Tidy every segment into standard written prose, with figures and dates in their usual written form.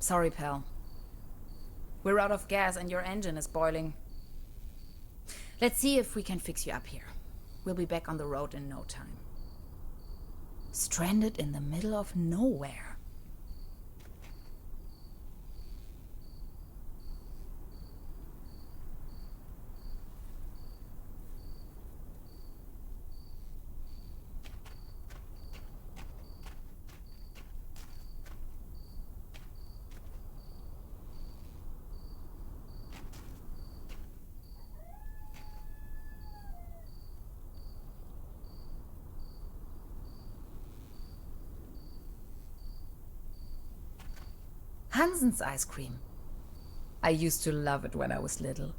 Sorry, pal. We're out of gas and your engine is boiling. Let's see if we can fix you up here. We'll be back on the road in no time. Stranded in the middle of nowhere. Hansen's ice cream. I used to love it when I was little.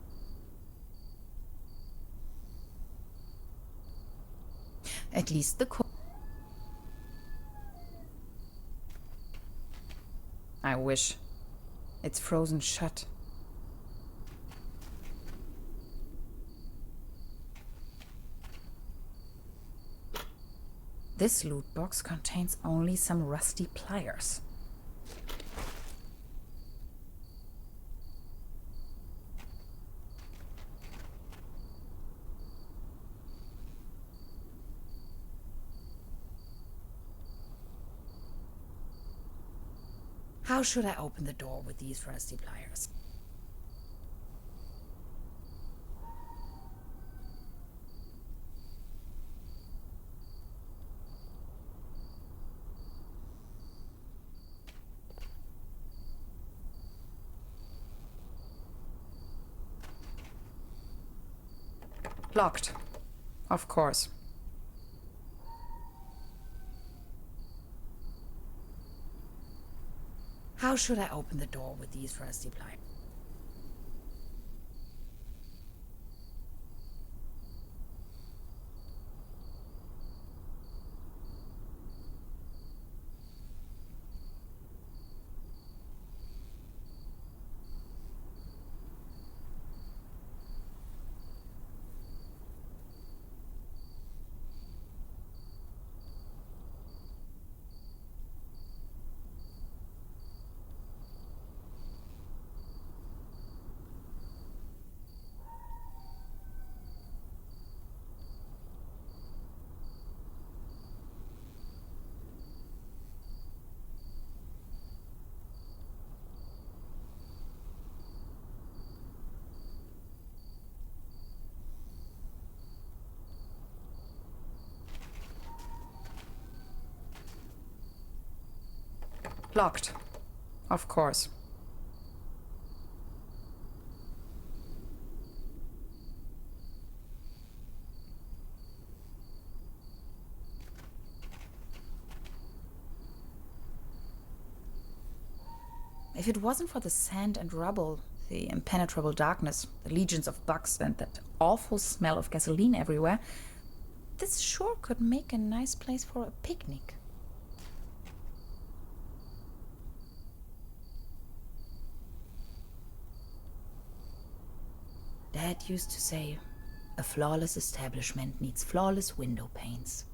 At least the I wish. It's frozen shut. This loot box contains only some rusty pliers. How should I open the door with these rusty pliers? Locked. Of course. How should I open the door with these rusty pliers? Locked. Of course. If it wasn't for the sand and rubble, the impenetrable darkness, the legions of bugs, and that awful smell of gasoline everywhere, this sure could make a nice place for a picnic. Dad used to say, a flawless establishment needs flawless window panes.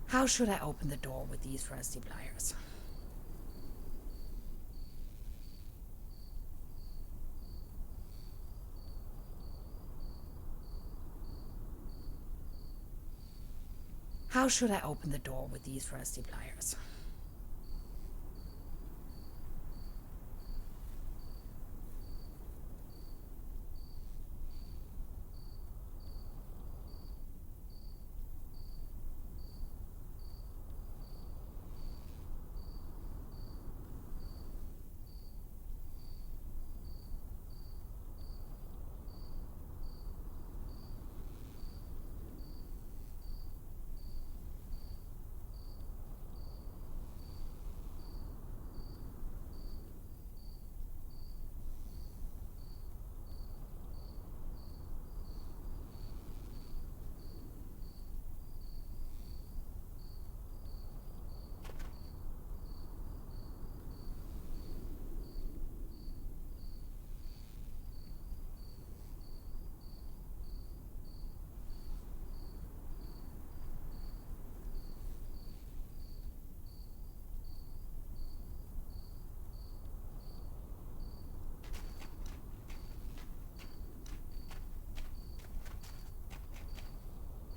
How should I open the door with these rusty pliers? How should I open the door with these rusty pliers?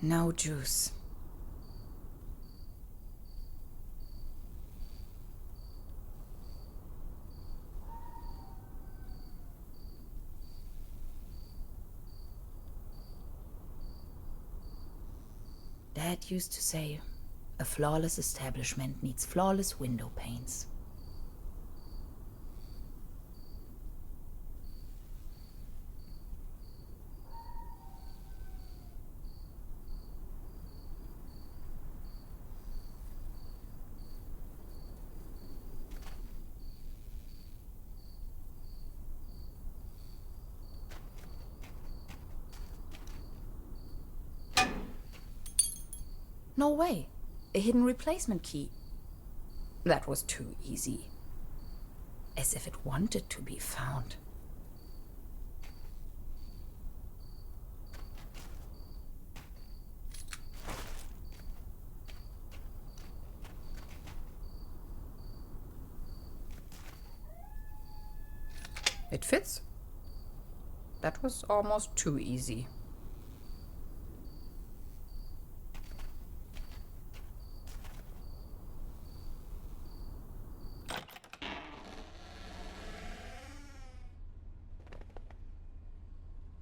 No juice. Dad used to say, a flawless establishment needs flawless window panes. No way. A hidden replacement key. That was too easy. As if it wanted to be found. It fits. That was almost too easy.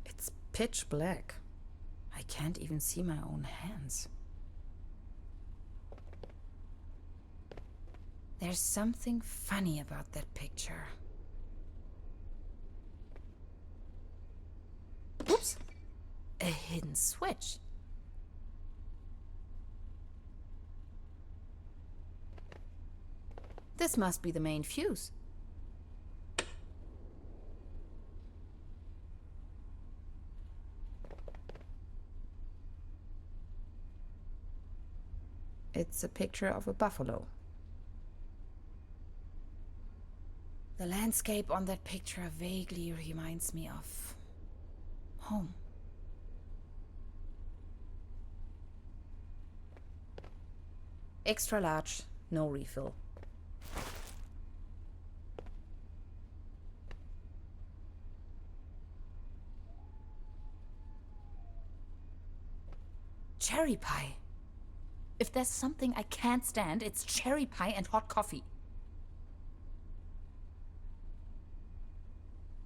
It's pitch black. I can't even see my own hands. There's something funny about that picture. Oops! A hidden switch. This must be the main fuse. It's a picture of a buffalo. The landscape on that picture vaguely reminds me of home. Extra large, no refill. Cherry pie. If there's something I can't stand, it's cherry pie and hot coffee.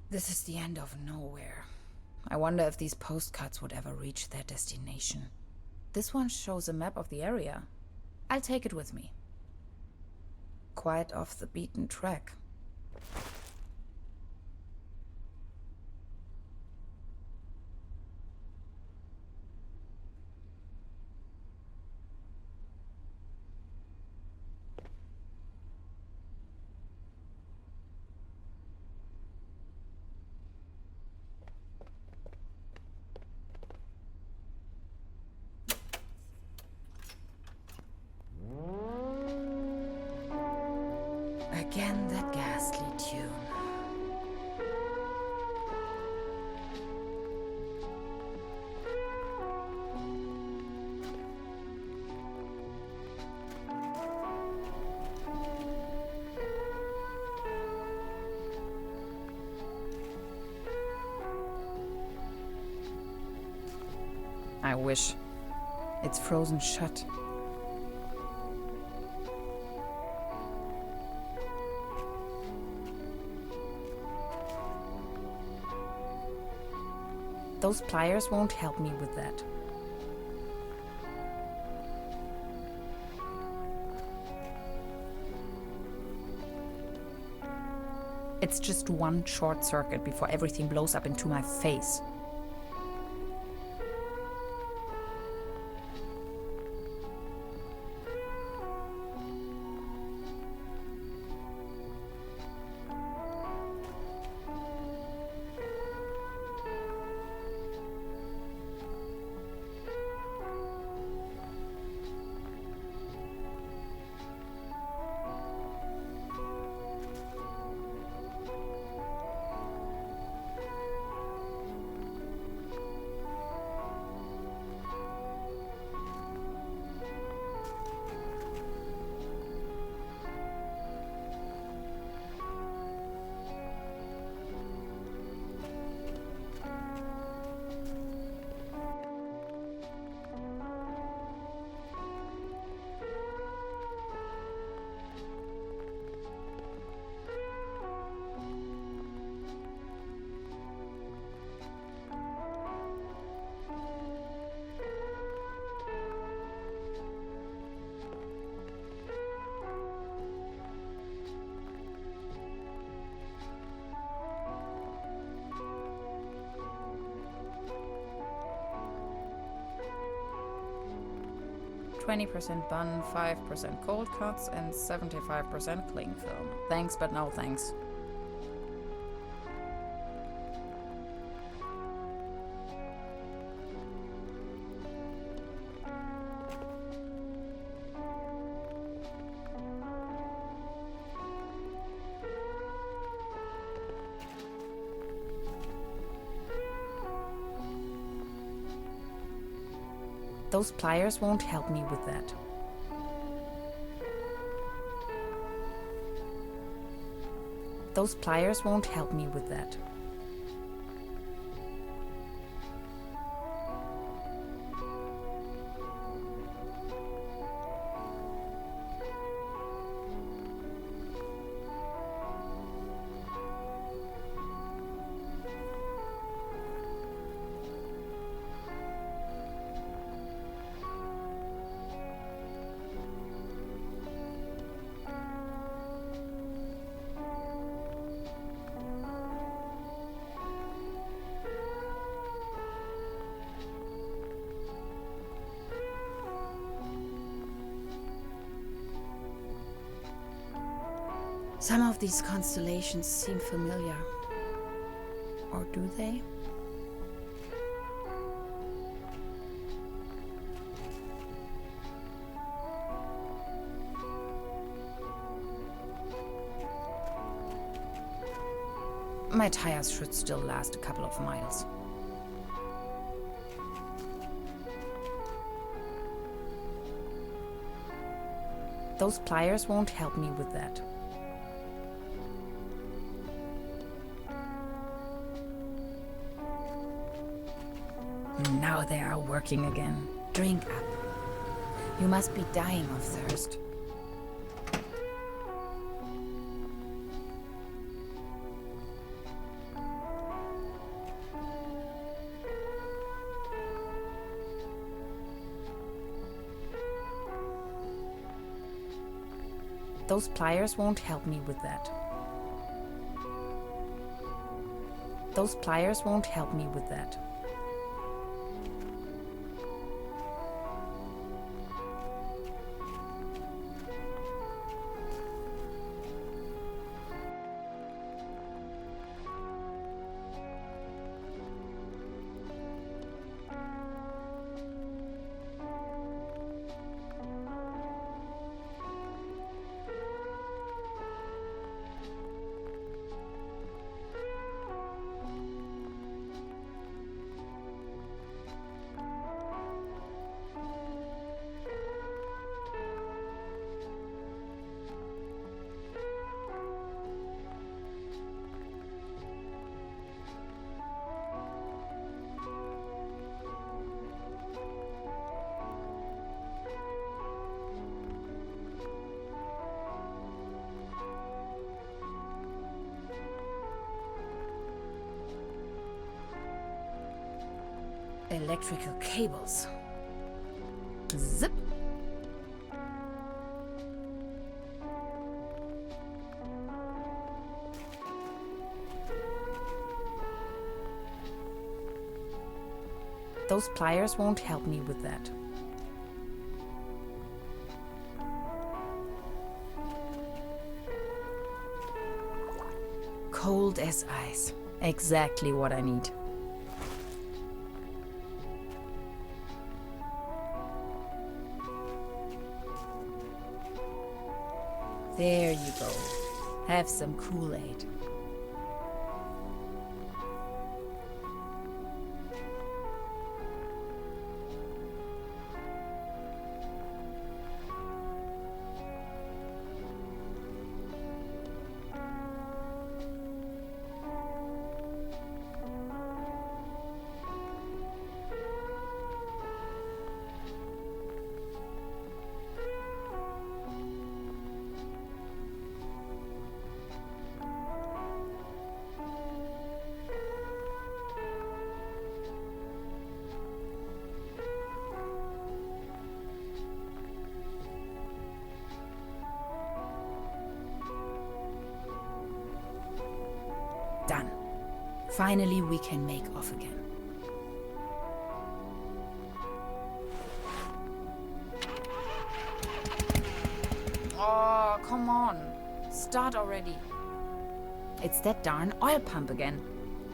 This is the end of nowhere. I wonder if these postcards would ever reach their destination. This one shows a map of the area. I'll take it with me. Quite off the beaten track. Again, that ghastly tune. I wish. It's frozen shut. Those pliers won't help me with that. It's just one short circuit before everything blows up into my face. 20% bun, 5% cold cuts, and 75% cling film. Thanks, but no thanks. Those pliers won't help me with that. Those pliers won't help me with that. Some of these constellations seem familiar. Or do they? My tires should still last a couple of miles. Those pliers won't help me with that. Now they are working again. Drink up. You must be dying of thirst. Those pliers won't help me with that. Those pliers won't help me with that. Electrical cables. Zip. Those pliers won't help me with that. Cold as ice. Exactly what I need. There you go. Have some Kool-Aid. Done. Finally, we can make off again. Oh, come on. Start already. It's that darn oil pump again.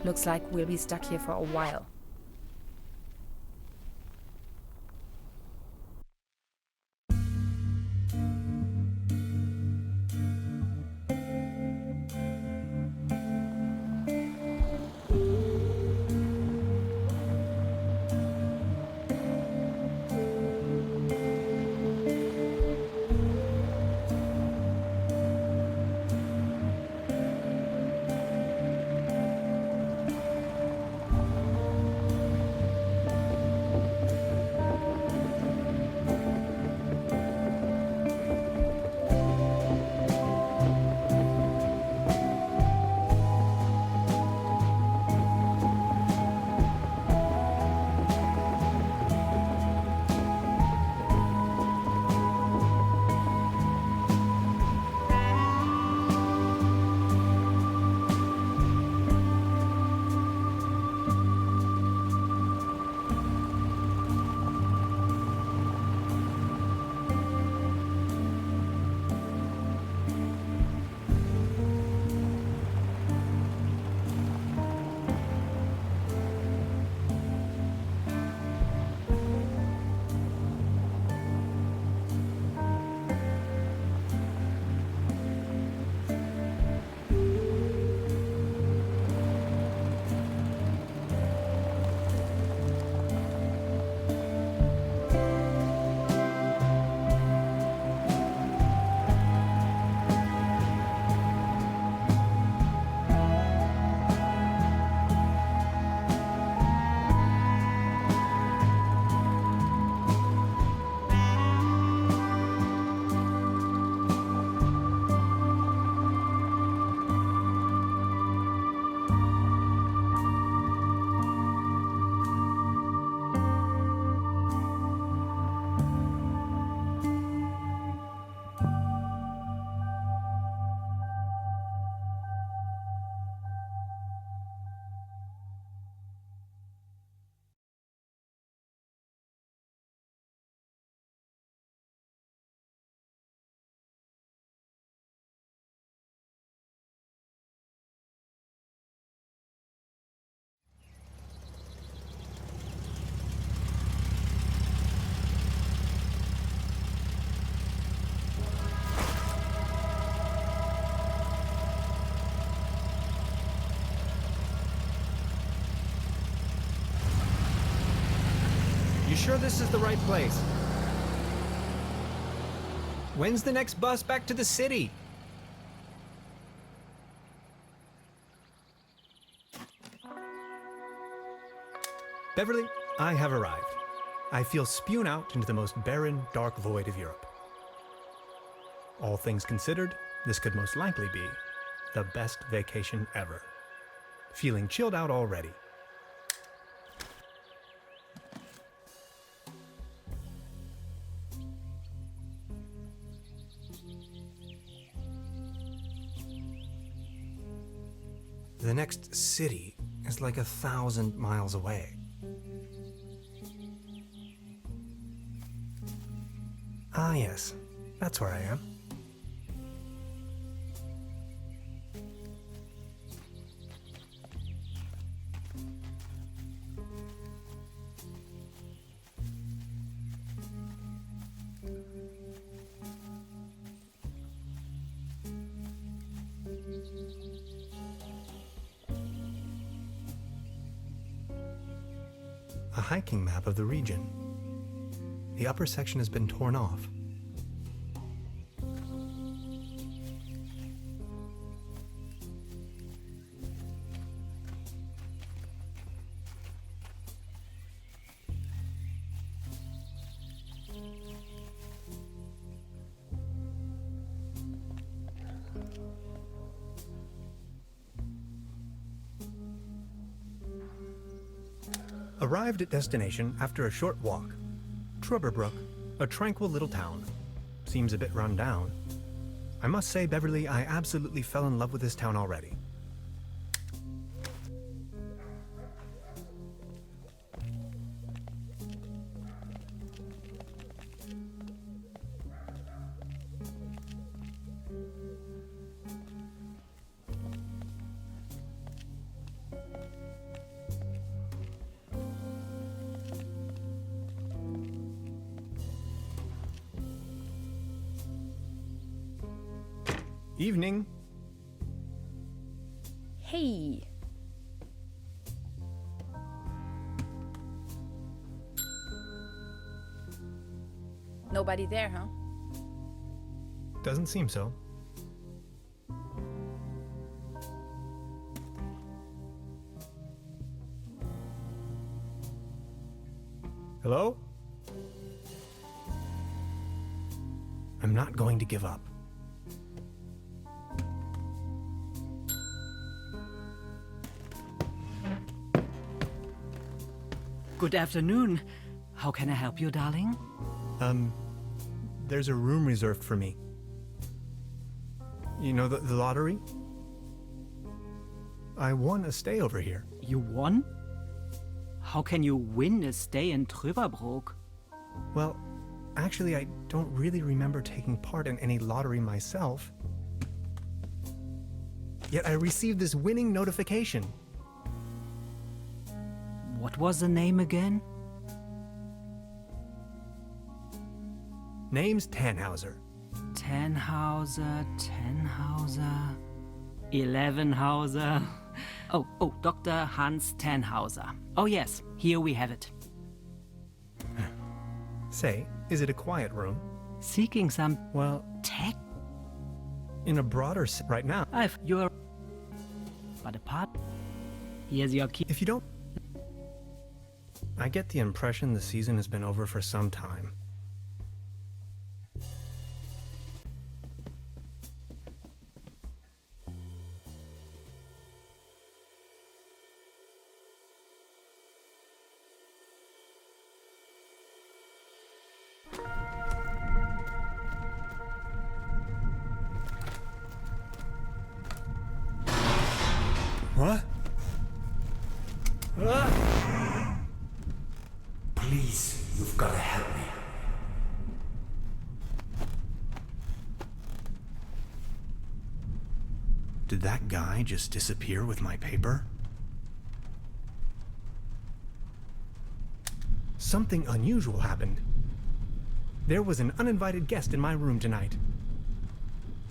Looks like we'll be stuck here for a while. You sure this is the right place? When's the next bus back to the city? Beverly, I have arrived. I feel spewed out into the most barren, dark void of Europe. All things considered, this could most likely be the best vacation ever. Feeling chilled out already. The next city is like 1,000 miles away. Ah, yes, that's where I am. A hiking map of the region. The upper section has been torn off. Arrived at destination after a short walk. Trüberbrook, a tranquil little town. Seems a bit run down. I must say, Beverly, I absolutely fell in love with this town already. Evening. Hey. Nobody there, huh? Doesn't seem so. Hello? I'm not going to give up. Good afternoon. How can I help you, darling? There's a room reserved for me. You know the lottery? I won a stay over here. You won? How can you win a stay in Trüberbrook? Well, actually, I don't really remember taking part in any lottery myself. Yet I received this winning notification. What was the name again? Name's Tannhauser. Tannhauser, 11hauser. Oh, Dr. Hans Tannhauser. Oh yes, here we have it. Say, is it a quiet room? Seeking some Well, tech? in a broader sense right now. I've your... But apart... Here's your key. If you don't... I get the impression the season has been over for some time. What? Please, you've got to help me. Did that guy just disappear with my paper? Something unusual happened. There was an uninvited guest in my room tonight.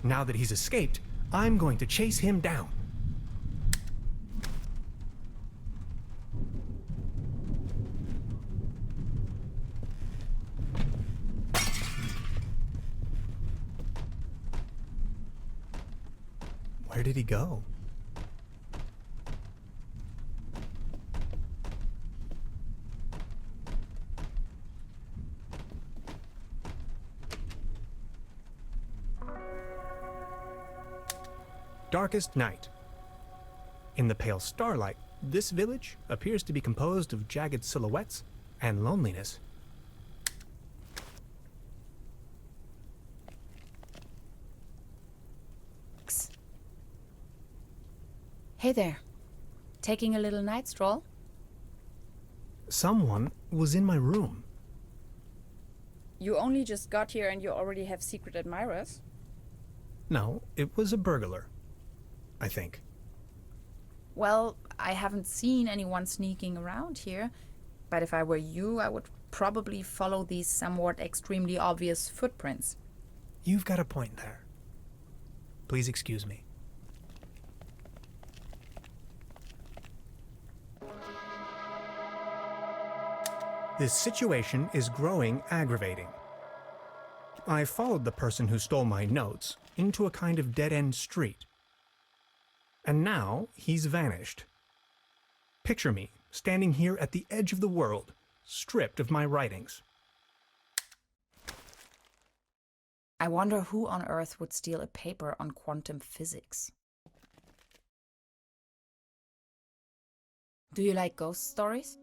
Now that he's escaped, I'm going to chase him down. Where did he go? Darkest night. In the pale starlight, this village appears to be composed of jagged silhouettes and loneliness. Hey there. Taking a little night stroll? Someone was in my room. You only just got here and you already have secret admirers? No, it was a burglar. I think. Well, I haven't seen anyone sneaking around here, but if I were you, I would probably follow these somewhat extremely obvious footprints. You've got a point there. Please excuse me. This situation is growing aggravating. I followed the person who stole my notes into a kind of dead-end street. And now he's vanished. Picture me standing here at the edge of the world, stripped of my writings. I wonder who on earth would steal a paper on quantum physics. Do you like ghost stories?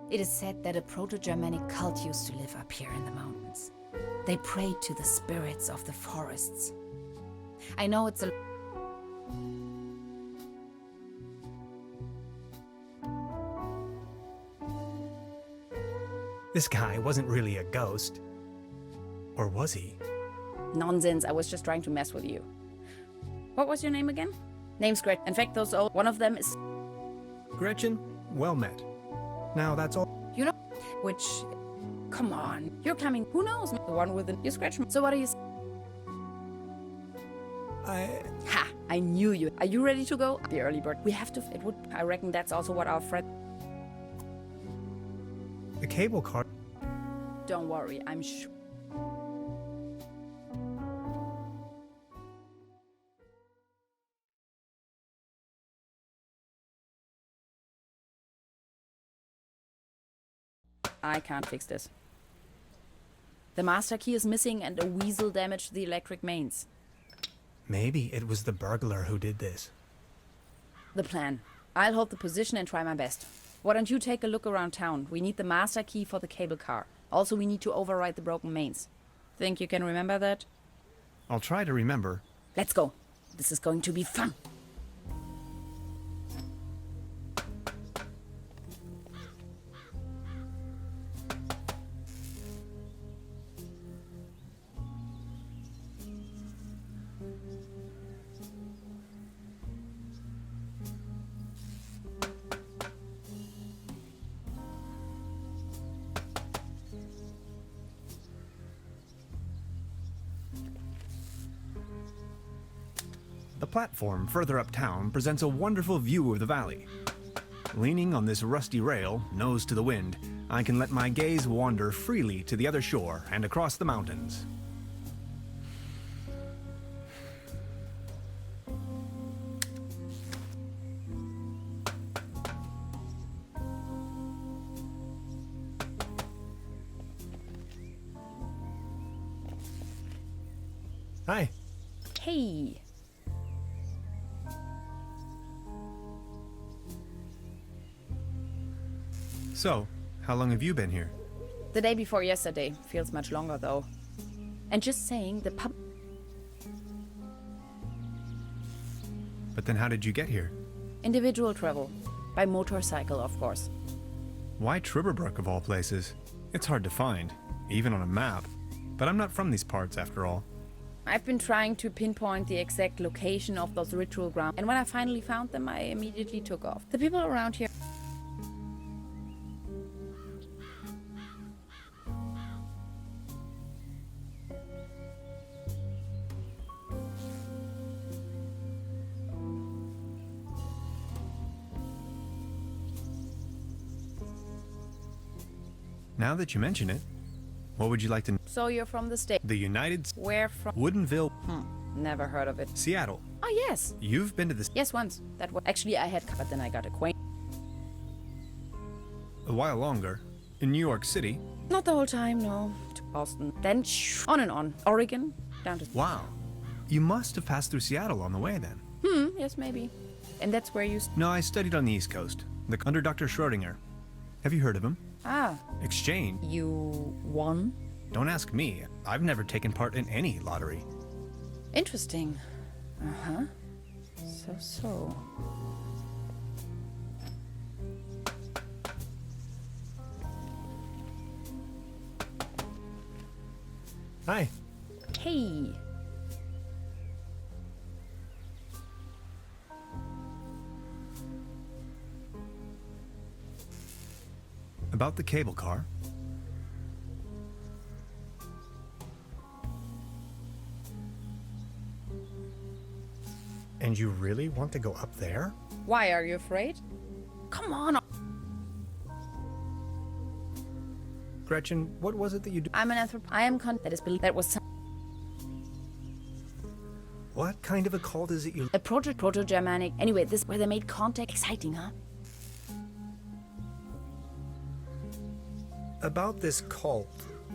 It is said that a proto-Germanic cult used to live up here in the mountains. They prayed to the spirits of the forests. I know it's a... This guy wasn't really a ghost. Or was he? Nonsense, I was just trying to mess with you. What was your name again? Name's Gretchen. In fact, those old... One of them is... Gretchen, well met. Now that's all. You know, which... Come on, you're coming. Who knows? The one with the... You scratch me. So what are you... Ha! I knew you. Are you ready to go? The early bird. We have to. It would. I reckon that's also what our friend. The cable car. Don't worry. I'm sure. I can't fix this. The master key is missing and a weasel damaged the electric mains. Maybe it was the burglar who did this. The plan. I'll hold the position and try my best. Why don't you take a look around town? We need the master key for the cable car. Also, we need to override the broken mains. Think you can remember that? I'll try to remember. Let's go. This is going to be fun. The platform further uptown presents a wonderful view of the valley. Leaning on this rusty rail, nose to the wind, I can let my gaze wander freely to the other shore and across the mountains. Hi. Hey. So, how long have you been here? The day before yesterday. Feels much longer, though. And just saying, the pub... But then how did you get here? Individual travel. By motorcycle, of course. Why Trüberbrook of all places? It's hard to find, even on a map. But I'm not from these parts, after all. I've been trying to pinpoint the exact location of those ritual grounds, and when I finally found them, I immediately took off. The people around here... Now that you mention it, what would you like to know? So you're from the state. The United Where from? Woodinville, Never heard of it. Seattle. Oh, yes. You've been to this Yes, once. That was... Actually, I had... But then I got acquainted. a while longer. In New York City. Not the whole time, no. To Boston. Then on and on. Oregon. Down to... Wow. You must have passed through Seattle on the way then. Yes, maybe. And that's where you... No, I studied on the East Coast. Under Dr. Schrodinger. Have you heard of him? Ah, Exchange. you won? Don't ask me. I've never taken part in any lottery. Interesting. Uh-huh. So. Hi. Hey. About the cable car. And you really want to go up there? Why, are you afraid? Come on. Gretchen, what was it that you do? I'm an I am that is that was What kind of a cult is it you... a proto-Germanic. Anyway, this where they made contact. Exciting, huh? About this cult,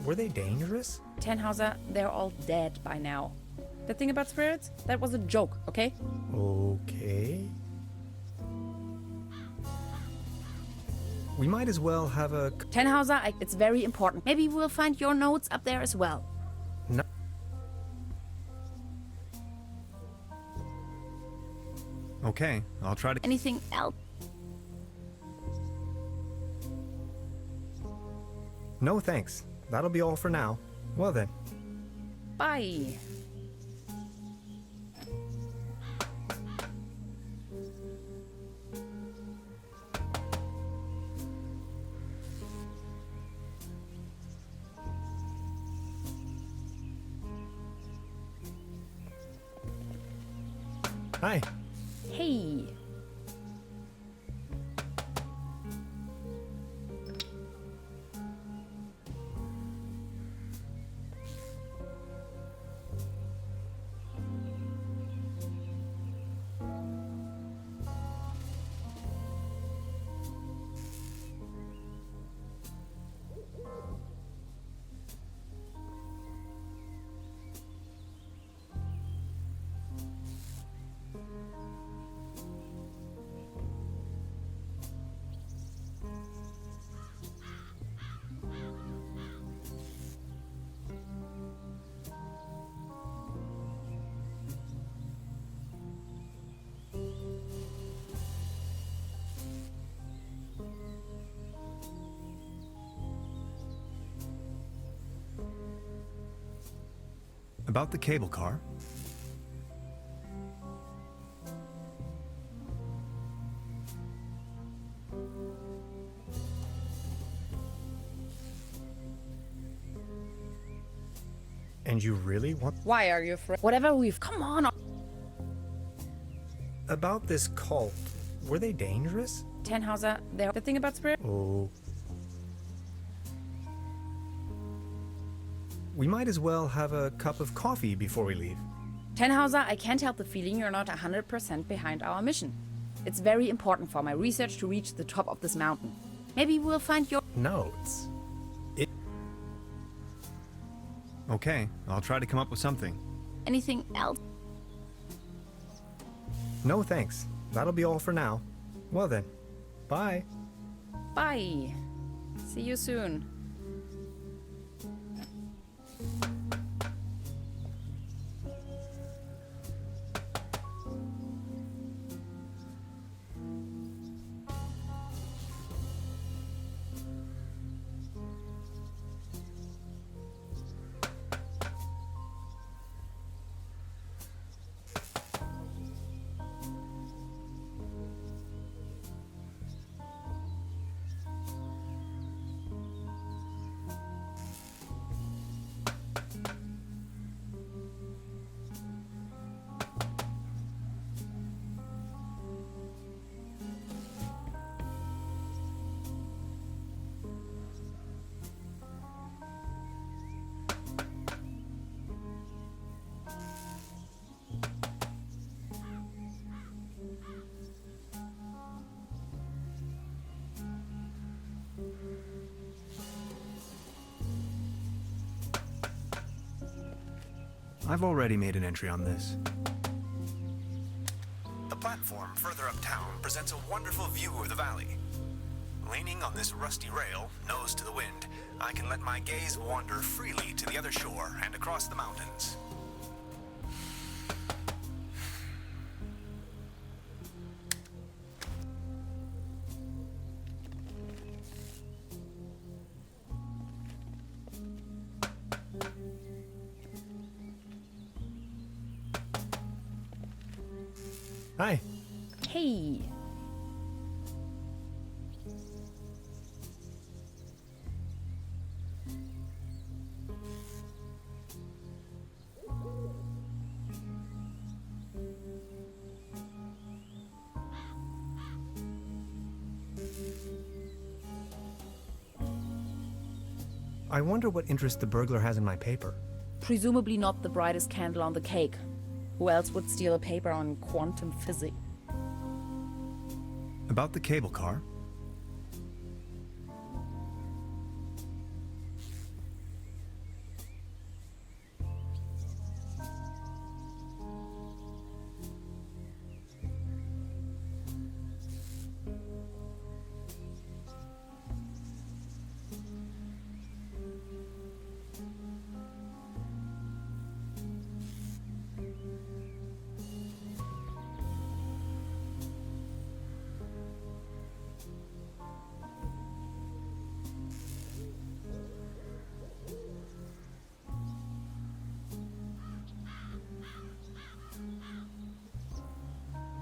were they dangerous? Tannhauser, they're all dead by now. The thing about spirits? That was a joke, okay? Okay. We might as well have a... Tannhauser, it's very important. Maybe we'll find your notes up there as well. No. Okay, I'll try to... Anything else? No thanks. That'll be all for now. Well then. Bye. Hi. Hey. About the cable car. And you really want... Why are you afraid? Whatever we've... Come on! About this cult, were they dangerous? Tannhauser, the thing about spirit? Oh. We might as well have a cup of coffee before we leave. Tannhauser, I can't help the feeling you're not 100% behind our mission. It's very important for my research to reach the top of this mountain. Maybe we'll find your... Notes. Okay, I'll try to come up with something. Anything else? No thanks. That'll be all for now. Well then, bye. Bye. See you soon. I've already made an entry on this. The platform further uptown presents a wonderful view of the valley. Leaning on this rusty rail, nose to the wind, I can let my gaze wander freely to the other shore and across the mountains. Hi. Hey. I wonder what interest the burglar has in my paper. Presumably not the brightest candle on the cake. Who else would steal a paper on quantum physics? About the cable car.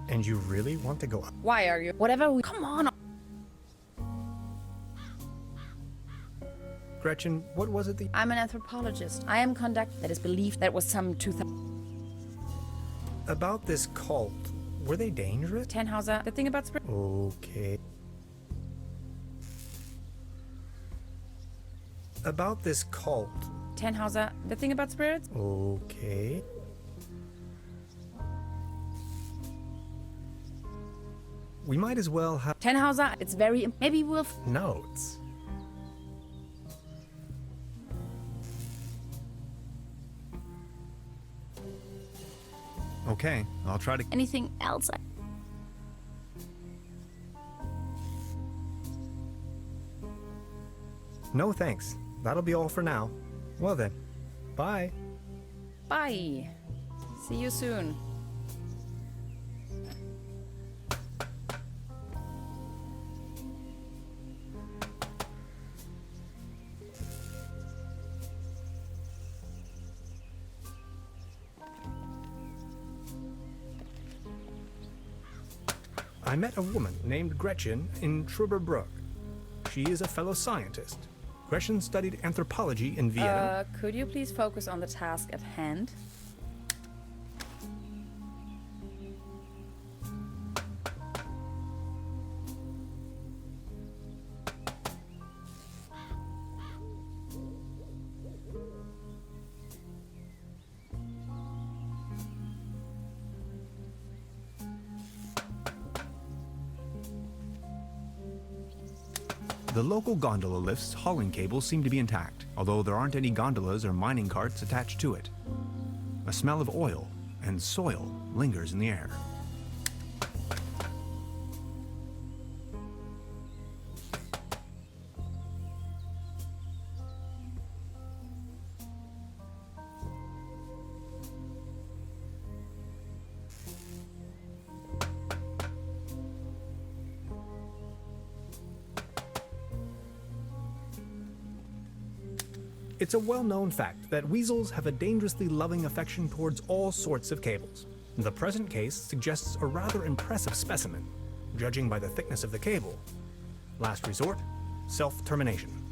And you really want to go up? Why are you? Whatever we... Come on! Gretchen, what was it that... I'm an anthropologist. I am conduct that is believed that was some 2000... About this cult, were they dangerous? Tannhauser, the thing about Okay. About this cult. Tannhauser, the thing about spirits? Okay. We might as well have Tannhauser, it's very... Maybe we'll... notes. Okay, I'll try to... Anything else? No thanks. That'll be all for now. Well then, bye. Bye. See you soon. I met a woman named Gretchen in Trüberbrook. She is a fellow scientist. Gretchen studied anthropology in Vienna. Could you please focus on the task at hand? The local gondola lift's hauling cables seem to be intact, although there aren't any gondolas or mining carts attached to it. A smell of oil and soil lingers in the air. It's a well-known fact that weasels have a dangerously loving affection towards all sorts of cables. The present case suggests a rather impressive specimen, judging by the thickness of the cable. Last resort, self-termination.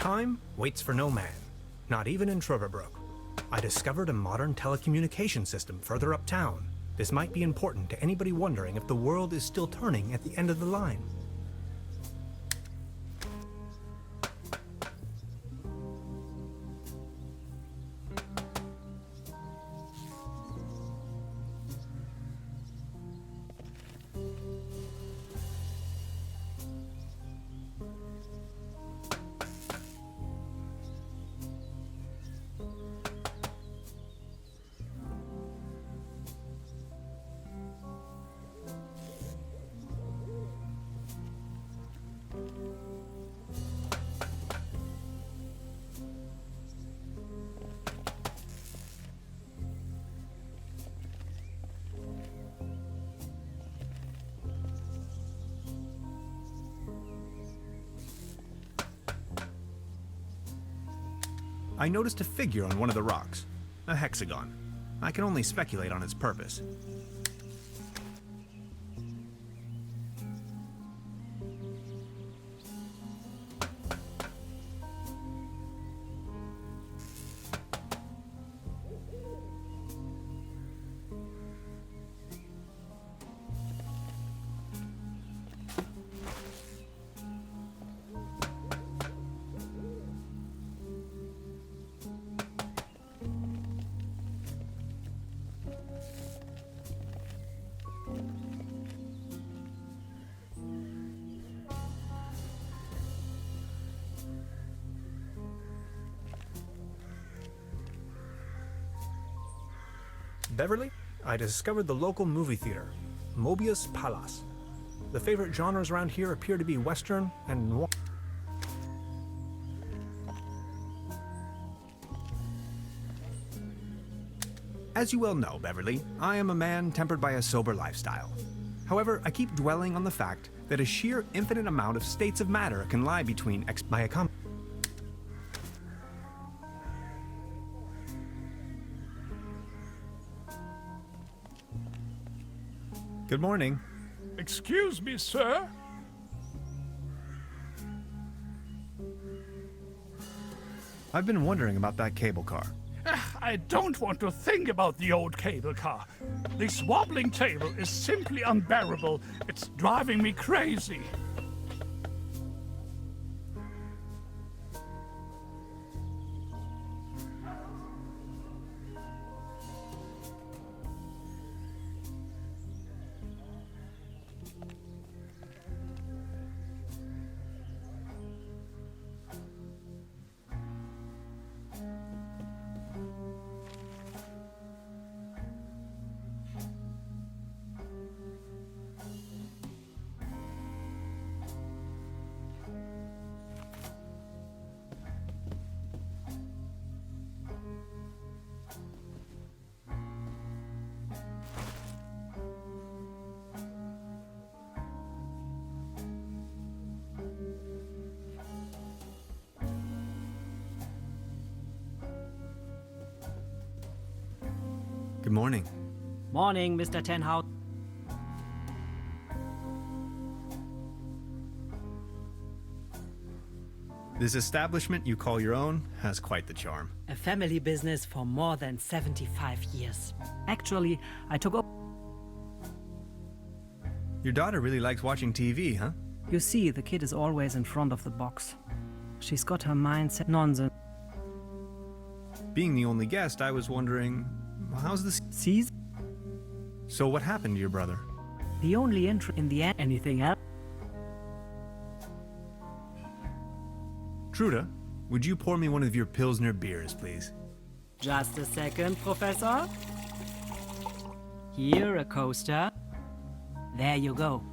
Time waits for no man, not even in Trüberbrook. I discovered a modern telecommunication system further uptown. This might be important to anybody wondering if the world is still turning at the end of the line. I noticed a figure on one of the rocks, a hexagon. I can only speculate on its purpose. Beverly, I discovered the local movie theater, Mobius Palace. The favorite genres around here appear to be Western and noir. As you well know, Beverly, I am a man tempered by a sober lifestyle. However, I keep dwelling on the fact that a sheer infinite amount of states of matter can lie between my accom. Good morning. Excuse me, sir? I've been wondering about that cable car. I don't want to think about the old cable car. This wobbling table is simply unbearable. It's driving me crazy. Good morning. Morning, Mr. Tenhouse. This establishment you call your own has quite the charm. A family business for more than 75 years. Actually, I took over. Your daughter really likes watching TV, huh? You see, the kid is always in front of the box. She's got her mindset nonsense. Being the only guest, I was wondering, how's this? Sees? So what happened to your brother? The only interest in the end. Anything else? Truda, would you pour me one of your Pilsner beers, please? Just a second, Professor. Here, a coaster. There you go.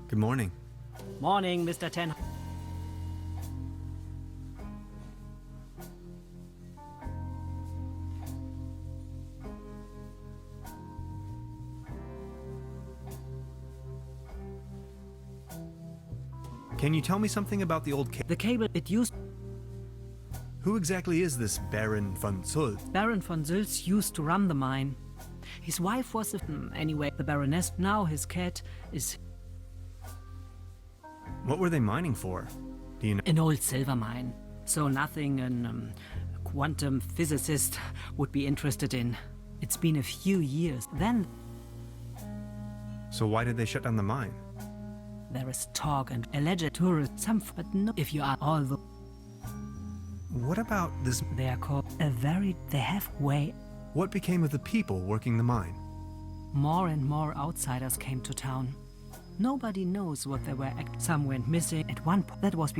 Good morning. Morning, Mr. Tenhouse. Can you tell me something about the old The cable it used. Who exactly is this Baron von Zull? Baron von Sülz used to run the mine. His wife was anyway the Baroness. Now his cat is What were they mining for? Do you know? an old silver mine. So nothing a quantum physicist would be interested in. It's been a few years. Then So why did they shut down the mine? there is talk and alleged tourists. Some, but no. If you are all the, What about this? they are called a very. They have way. What became of the people working the mine? More and more outsiders came to town. Nobody knows what they were. Some went missing at one point. That was.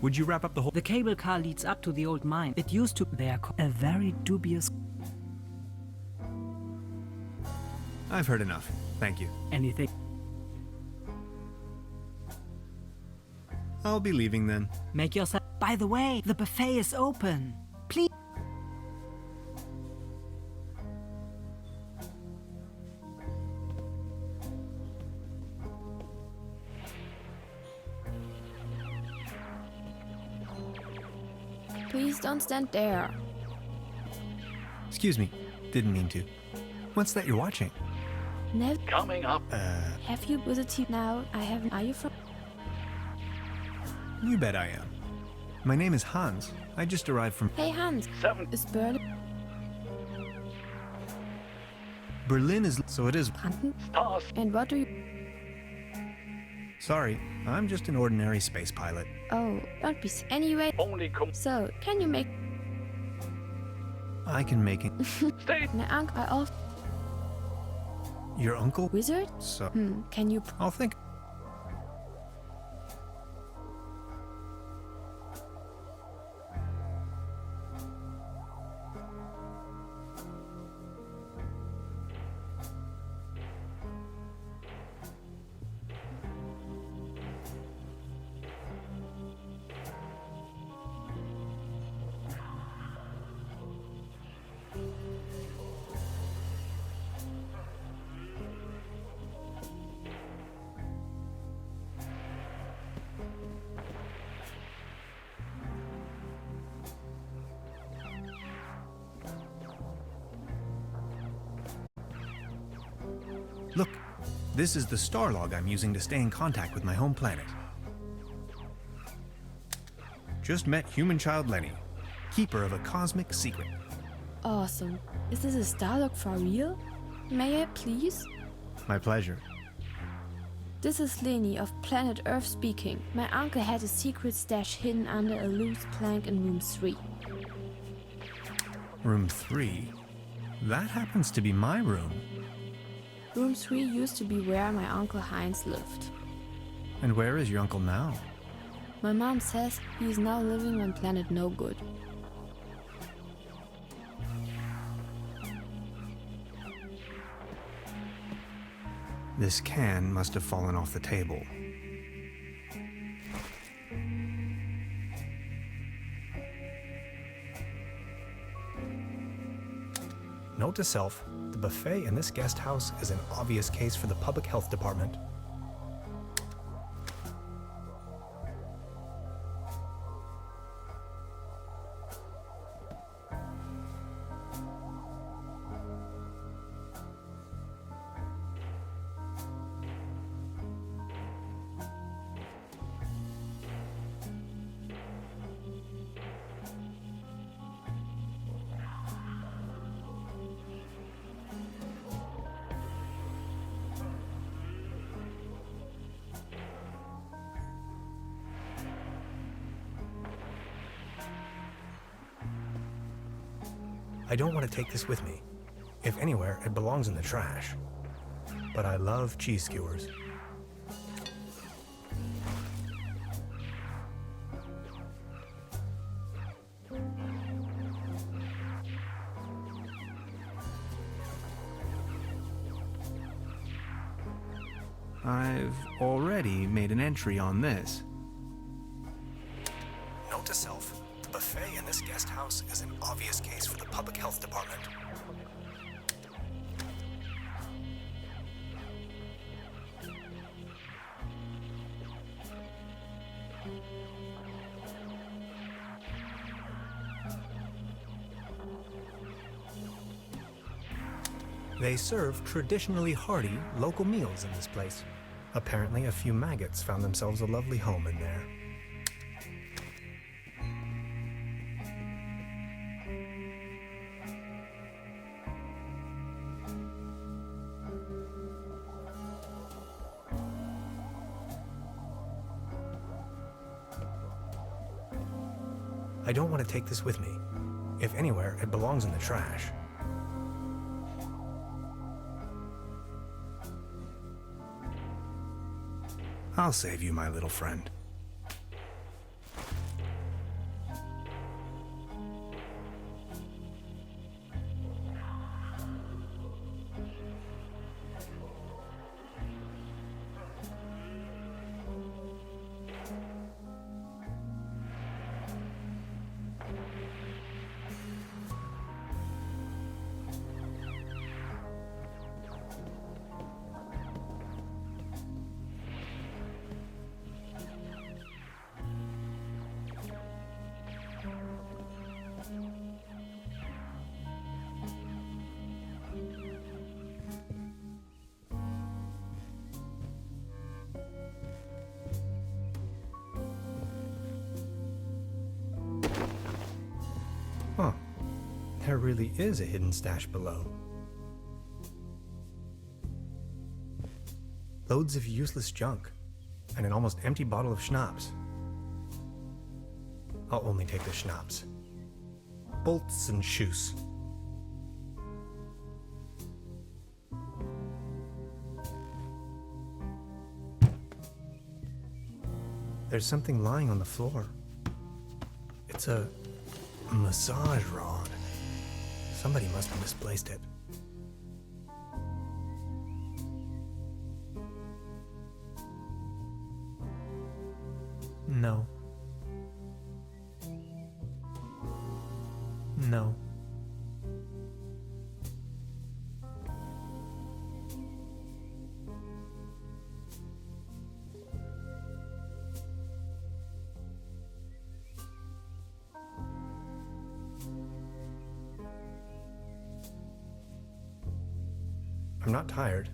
Would you wrap up the whole? The cable car leads up to the old mine. It used to. They are called a very dubious. I've heard enough. Thank you. Anything. I'll be leaving then. Make yourself. By the way, the buffet is open. Please. Please don't stand there. Excuse me. Didn't mean to. What's that you're watching? Never. Coming up. Have you visited now? I haven't. Are you from? You bet I am. My name is Hans. I just arrived from. Hey Hans, 7. is Berlin? Berlin is... so it is... Brandenburg? And what do you... Sorry, I'm just an ordinary space pilot. Oh, don't be... Anyway... Only come. So, can you make... I can make it. My uncle... I also... Your uncle? Wizard? So... Can you... I'll think... Look, this is the star log I'm using to stay in contact with my home planet. Just met human child Lenny, keeper of a cosmic secret. Awesome. Is this a Starlock for real? May I please? My pleasure. This is Lenny of planet Earth speaking. My uncle had a secret stash hidden under a loose plank in room 3. Room 3? That happens to be my room. Room 3 used to be where my uncle Heinz lived. And where is your uncle now? My mom says he is now living on planet No Good. This can must have fallen off the table. Note to self, the buffet in this guest house is an obvious case for the public health department. I don't want to take this with me. If anywhere, it belongs in the trash. But I love cheese skewers. I've already made an entry on this. Note to self, the buffet in this guest house is an obvious case for the public health department. They serve traditionally hearty local meals in this place. Apparently, a few maggots found themselves a lovely home in there. I don't want to take this with me. If anywhere, it belongs in the trash. I'll save you, my little friend. Huh. There really is a hidden stash below. Loads of useless junk. And an almost empty bottle of schnapps. I'll only take the schnapps. Bolts and shoes. There's something lying on the floor. It's a massage rod. Somebody must have misplaced it. No. No. I'm not tired.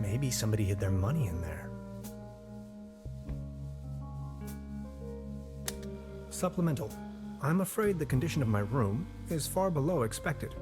Maybe somebody hid their money in there. Supplemental. I'm afraid the condition of my room is far below expected.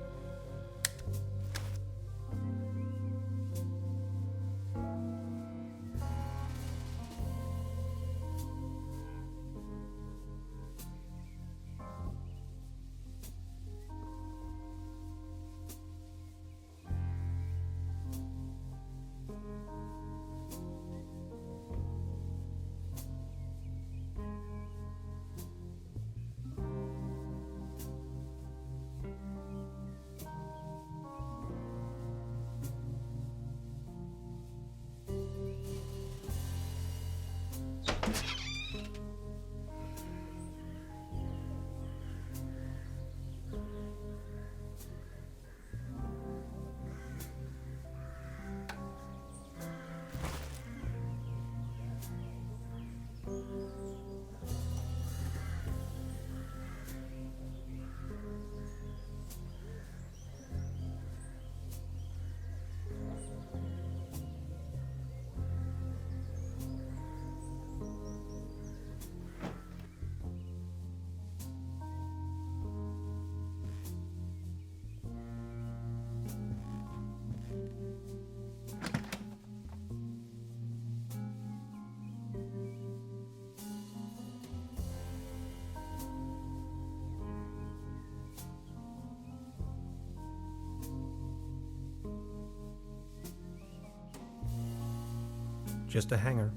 Just a hanger.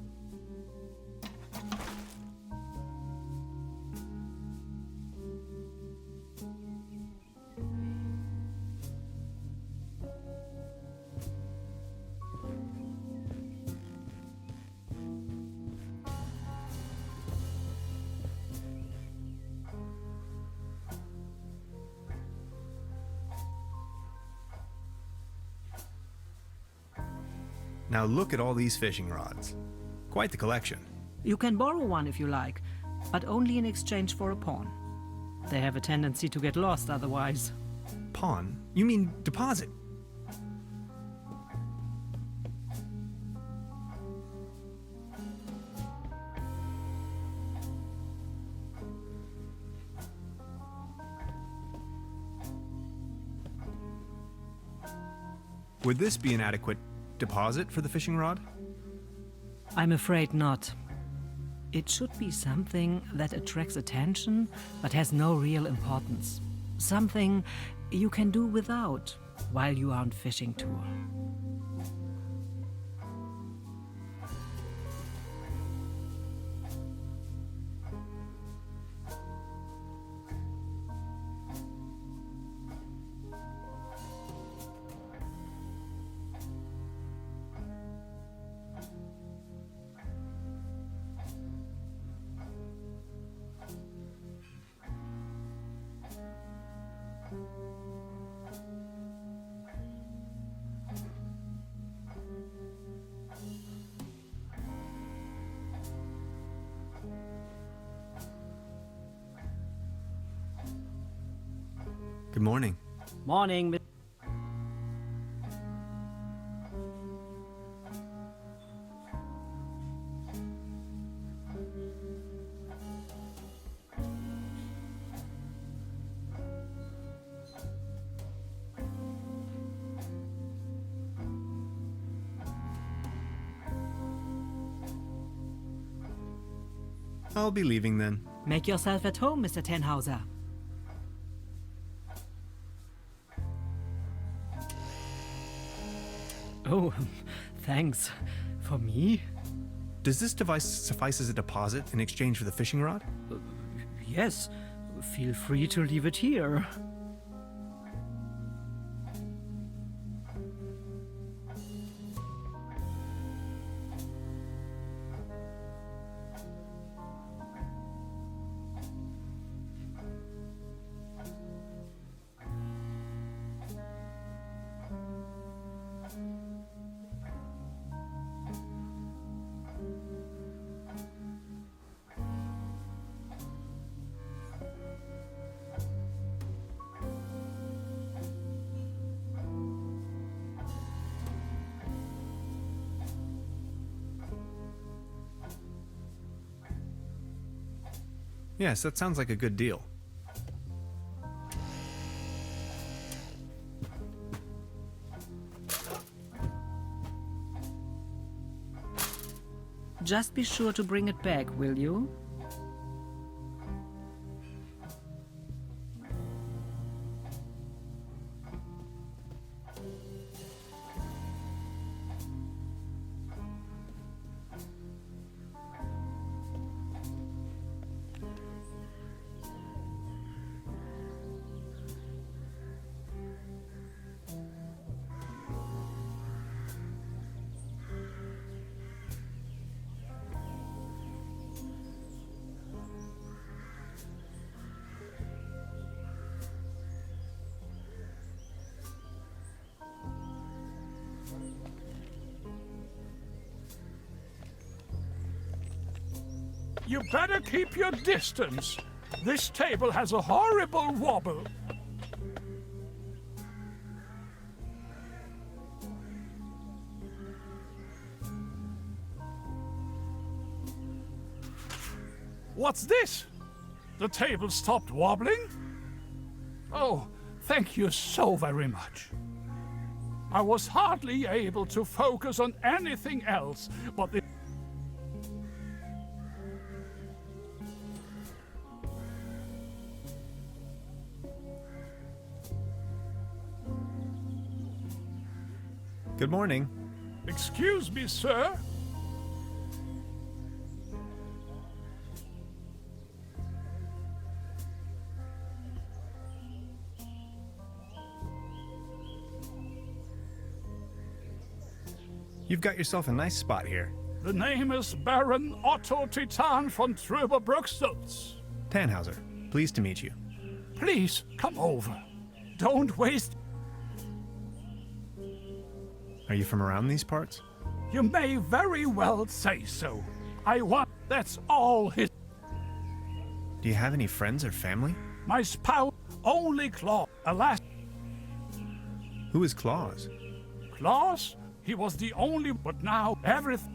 Now look at all these fishing rods. Quite the collection. You can borrow one if you like, but only in exchange for a pawn. They have a tendency to get lost otherwise. Pawn? You mean deposit? Would this be an adequate deposit for the fishing rod? I'm afraid not. It should be something that attracts attention but has no real importance. Something you can do without while you are on fishing tour. Good morning. Morning, I'll be leaving then. Make yourself at home, Mr. Tenhauser. Oh, thanks. For me? Does this device suffice as a deposit in exchange for the fishing rod? Yes. Feel free to leave it here. Yes, that sounds like a good deal. Just be sure to bring it back, will you? You better keep your distance. This table has a horrible wobble. What's this? The table stopped wobbling? Oh, thank you so very much. I was hardly able to focus on anything else but the... Good morning. Excuse me, sir? You've got yourself a nice spot here. The name is Baron Otto Titan von Trüberbrook. Tannhauser, pleased to meet you. Please, come over. Don't waste... Are you from around these parts? You may very well say so. I want... That's all his... Do you have any friends or family? My spouse, only Claus. Alas, Who is Claus? Claus? He was the only... But now, everything...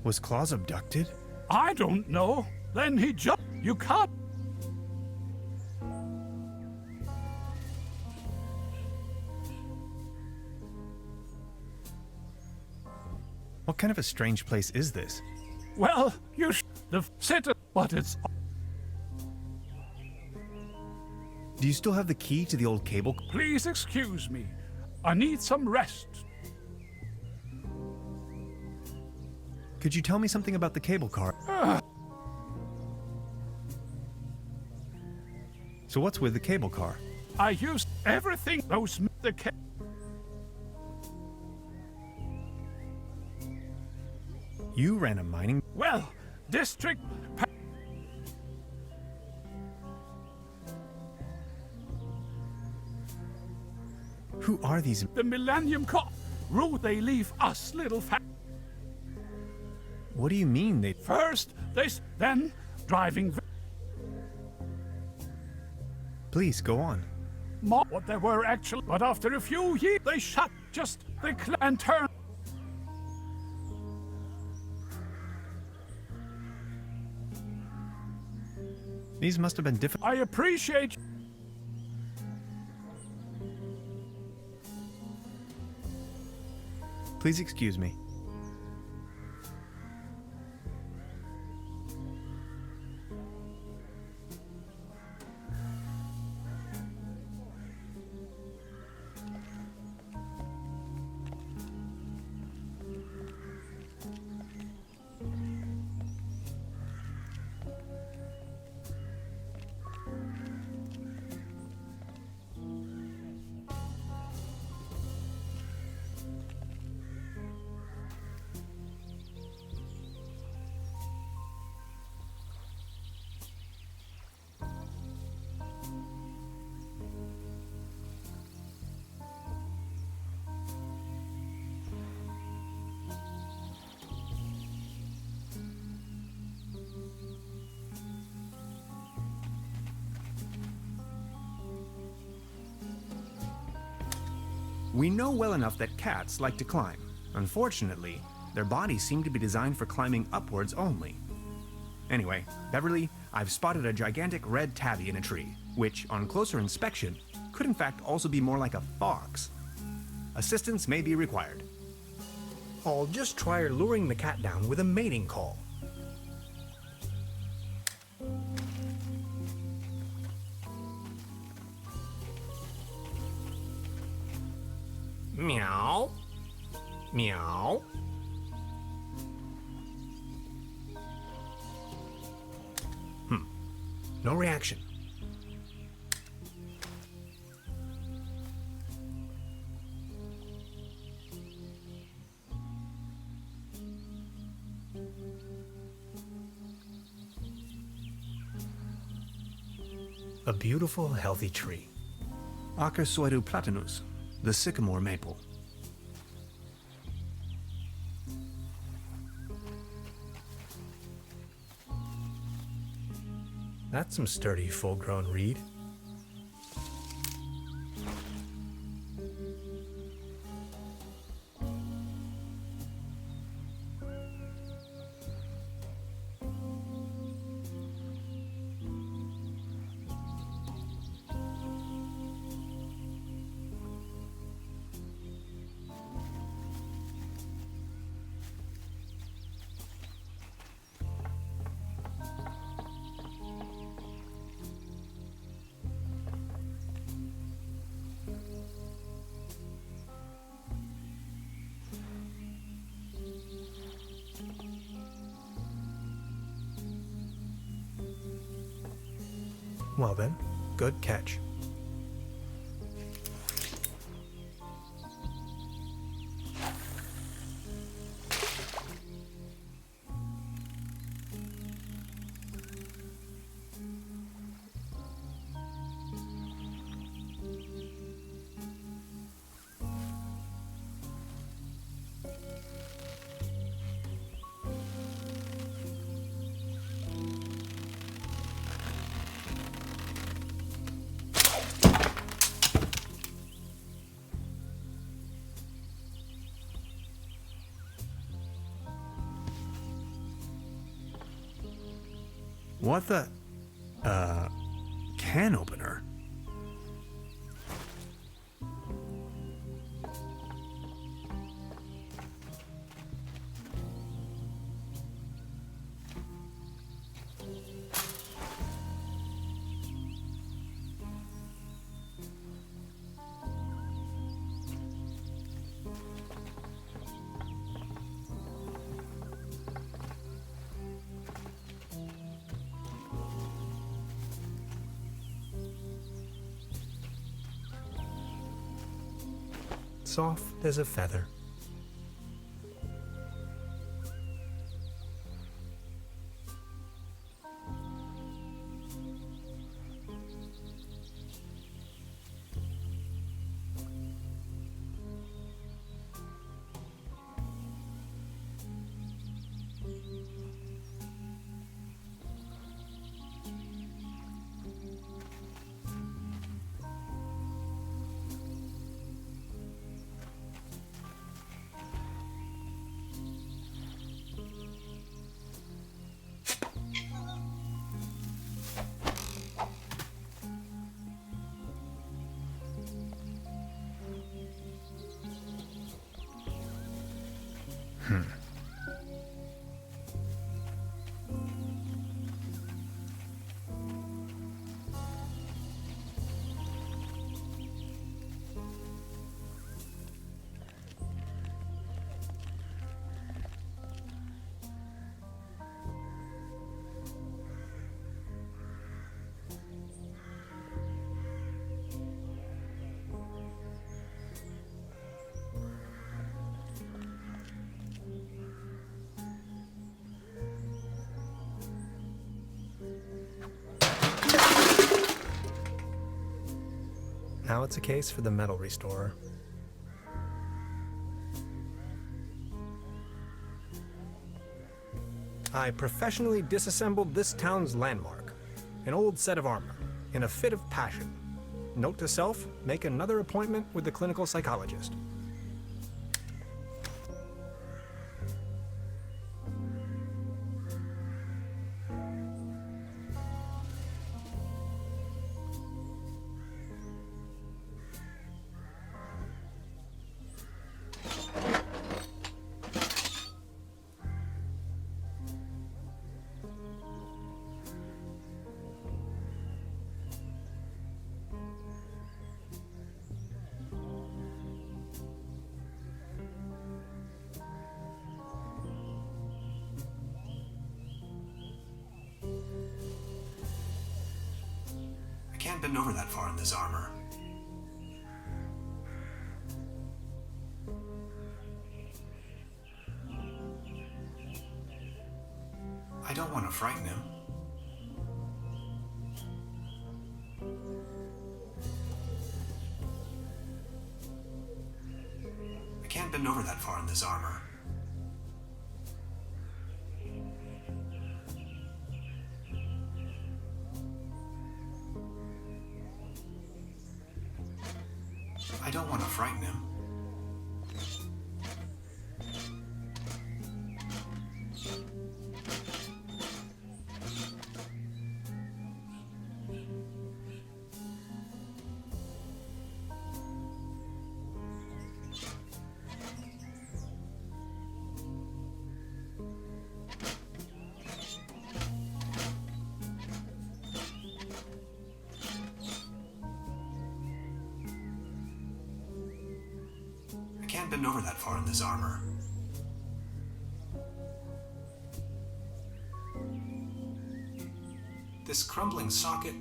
Was Claus abducted? I don't know. Then he just... You can't... What kind of a strange place is this? Well, you the sitter, but it's. Do you still have the key to the old cable? Please excuse me. I need some rest. Could you tell me something about the cable car? So what's with the cable car? I used everything those the You ran a mining... well, district. Who are these? The Millennium Cop. Route they leave us little What do you mean they... First, then driving. Please, go on. More what there were actually, but after a few years, they shut just the and turned. These must have been difficult. I appreciate. Please excuse me. We know well enough that cats like to climb. Unfortunately, their bodies seem to be designed for climbing upwards only. Anyway, Beverly, I've spotted a gigantic red tabby in a tree, which, on closer inspection, could in fact also be more like a fox. Assistance may be required. I'll just try luring the cat down with a mating call. Meow. Meow. No reaction. A beautiful, healthy tree. Acer platanus, the sycamore maple. That's some sturdy, full-grown reed. Well then, good catch. What the... can opener? soft as a feather. Now it's a case for the metal restorer. I professionally disassembled this town's landmark, an old set of armor, in a fit of passion. Note to self, make another appointment with the clinical psychologist. Can't bend over that far in this armor. I don't want to frighten him. I can't bend over that far in this armor. I don't want to frighten him. Can't bend over that far in this armor. This crumbling socket.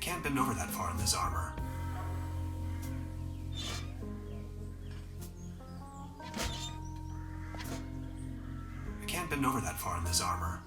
Can't bend over that far in this armor. I can't bend over that far in this armor.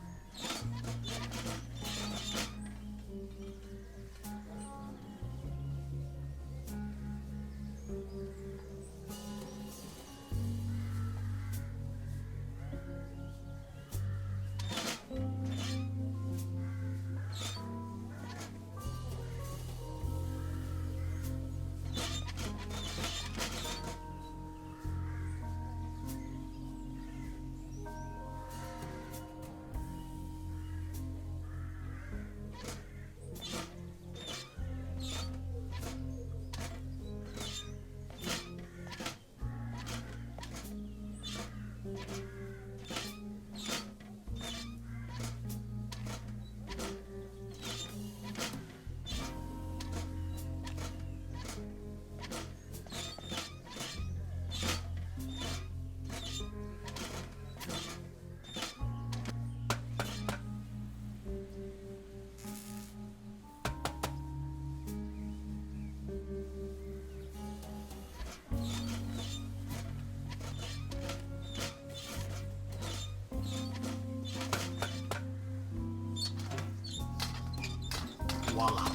Voila.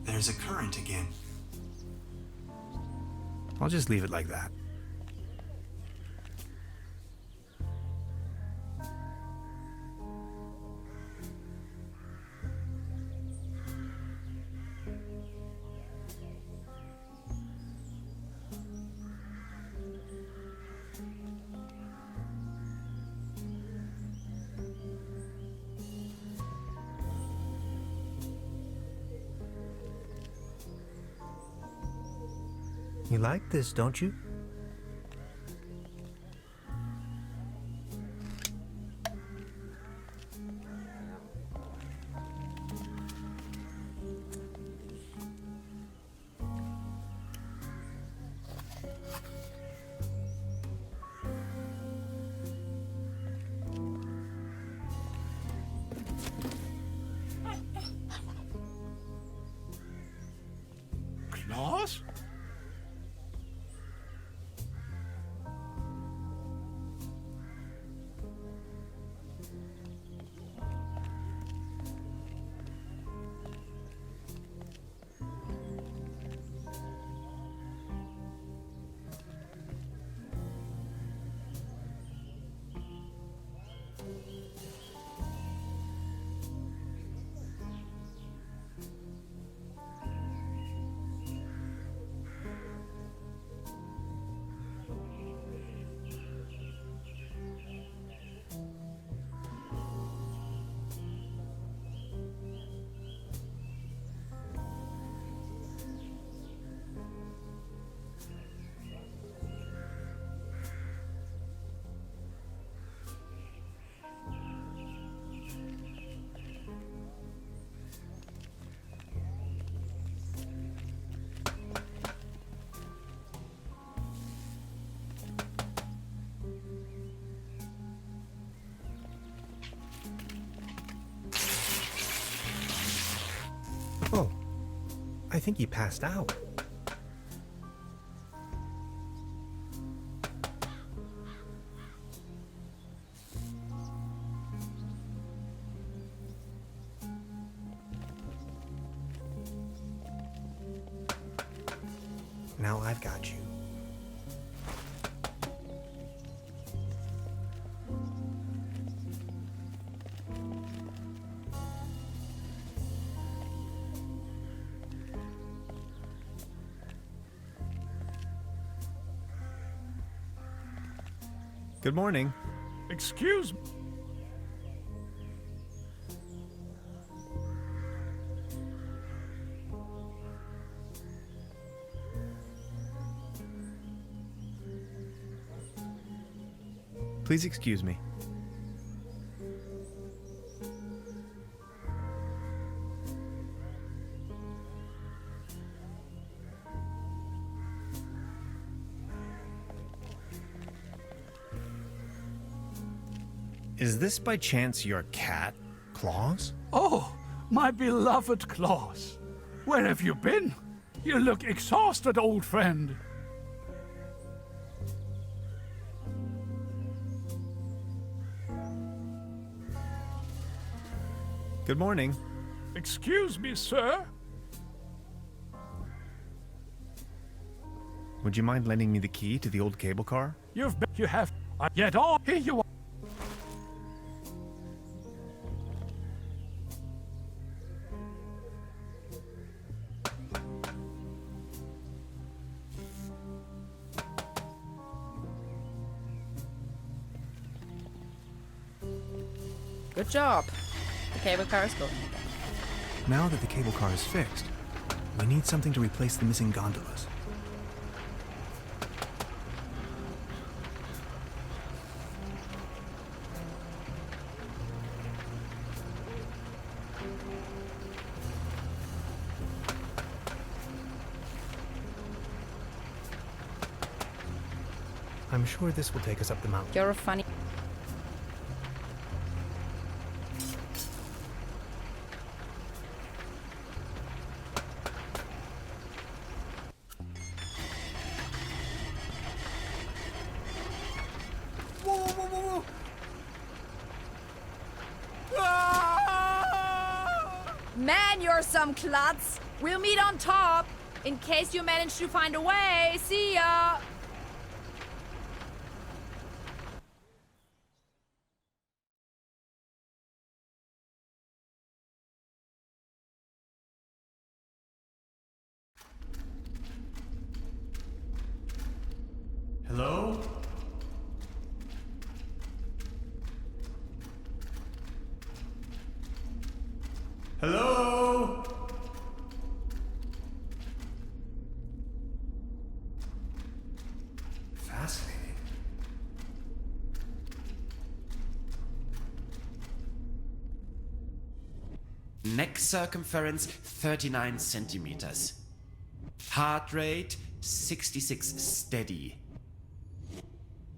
There's a current again. I'll just leave it like that. You like this, don't you? Claus? Oh, I think he passed out. Now I've got you. Good morning. Excuse me. Please excuse me. Is this by chance your cat, Claus? Oh, my beloved Claus. Where have you been? You look exhausted, old friend. Good morning. Excuse me, sir. Would you mind lending me the key to the old cable car? You have. Yet on. Here you are. Good job. The cable car is going again. Now that the cable car is fixed, we need something to replace the missing gondolas. I'm sure this will take us up the mountain. You're a funny... Whoa, whoa, whoa, whoa, whoa! Ah! Maggie! Man, you're some klutz. We'll meet on top, in case you manage to find a way. See ya! Hello? Hello? Fascinating. Neck circumference 39 centimeters. Heart rate 66 steady.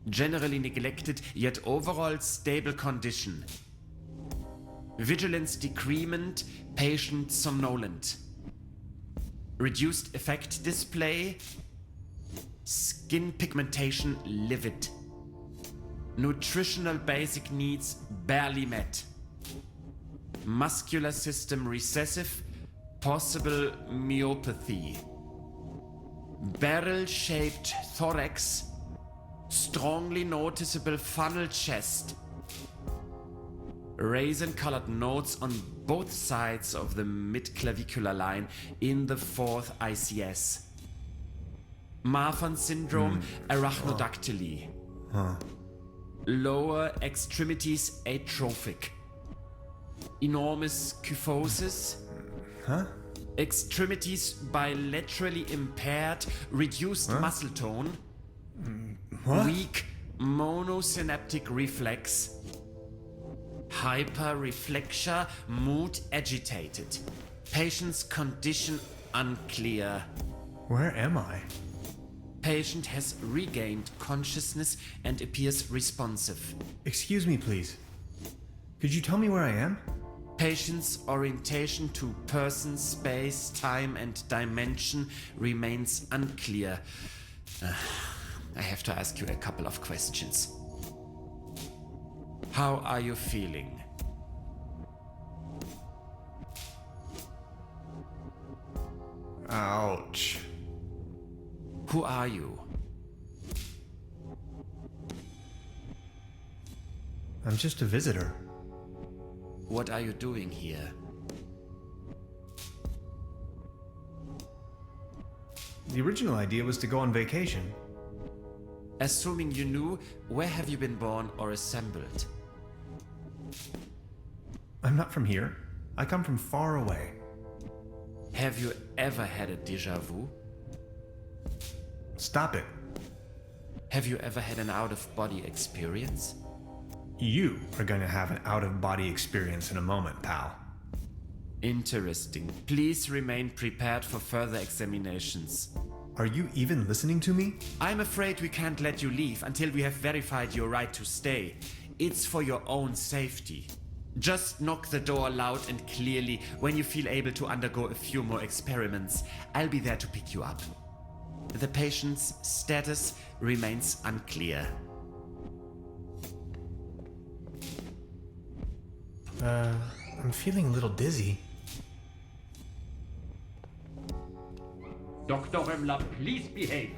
Generally neglected, yet overall stable condition. Vigilance decrement, patient somnolent. Reduced effect display. Skin pigmentation livid. Nutritional basic needs barely met. Muscular system recessive, possible myopathy. Barrel-shaped thorax, strongly noticeable funnel chest. Raisin-colored nodes on both sides of the mid-clavicular line in the fourth ICS. Marfan syndrome, arachnodactyly. Lower extremities atrophic. Enormous kyphosis. Extremities bilaterally impaired, reduced muscle tone. Weak monosynaptic reflex. Hyperreflexia, mood agitated. Patient's condition unclear. Where am I? Patient has regained consciousness and appears responsive. Excuse me, please. Could you tell me where I am? Patient's orientation to person, space, time, and dimension remains unclear. I have to ask you a couple of questions. How are you feeling? Ouch. Who are you? I'm just a visitor. What are you doing here? The original idea was to go on vacation. Assuming you knew, where have you been born or assembled? I'm not from here. I come from far away. Have you ever had a déjà vu? Stop it. Have you ever had an out-of-body experience? You are going to have an out-of-body experience in a moment, pal. Interesting. Please remain prepared for further examinations. Are you even listening to me? I'm afraid we can't let you leave until we have verified your right to stay. It's for your own safety. Just knock the door loud and clearly when you feel able to undergo a few more experiments. I'll be there to pick you up. The patient's status remains unclear. I'm feeling a little dizzy. Dr. Remmler, please behave.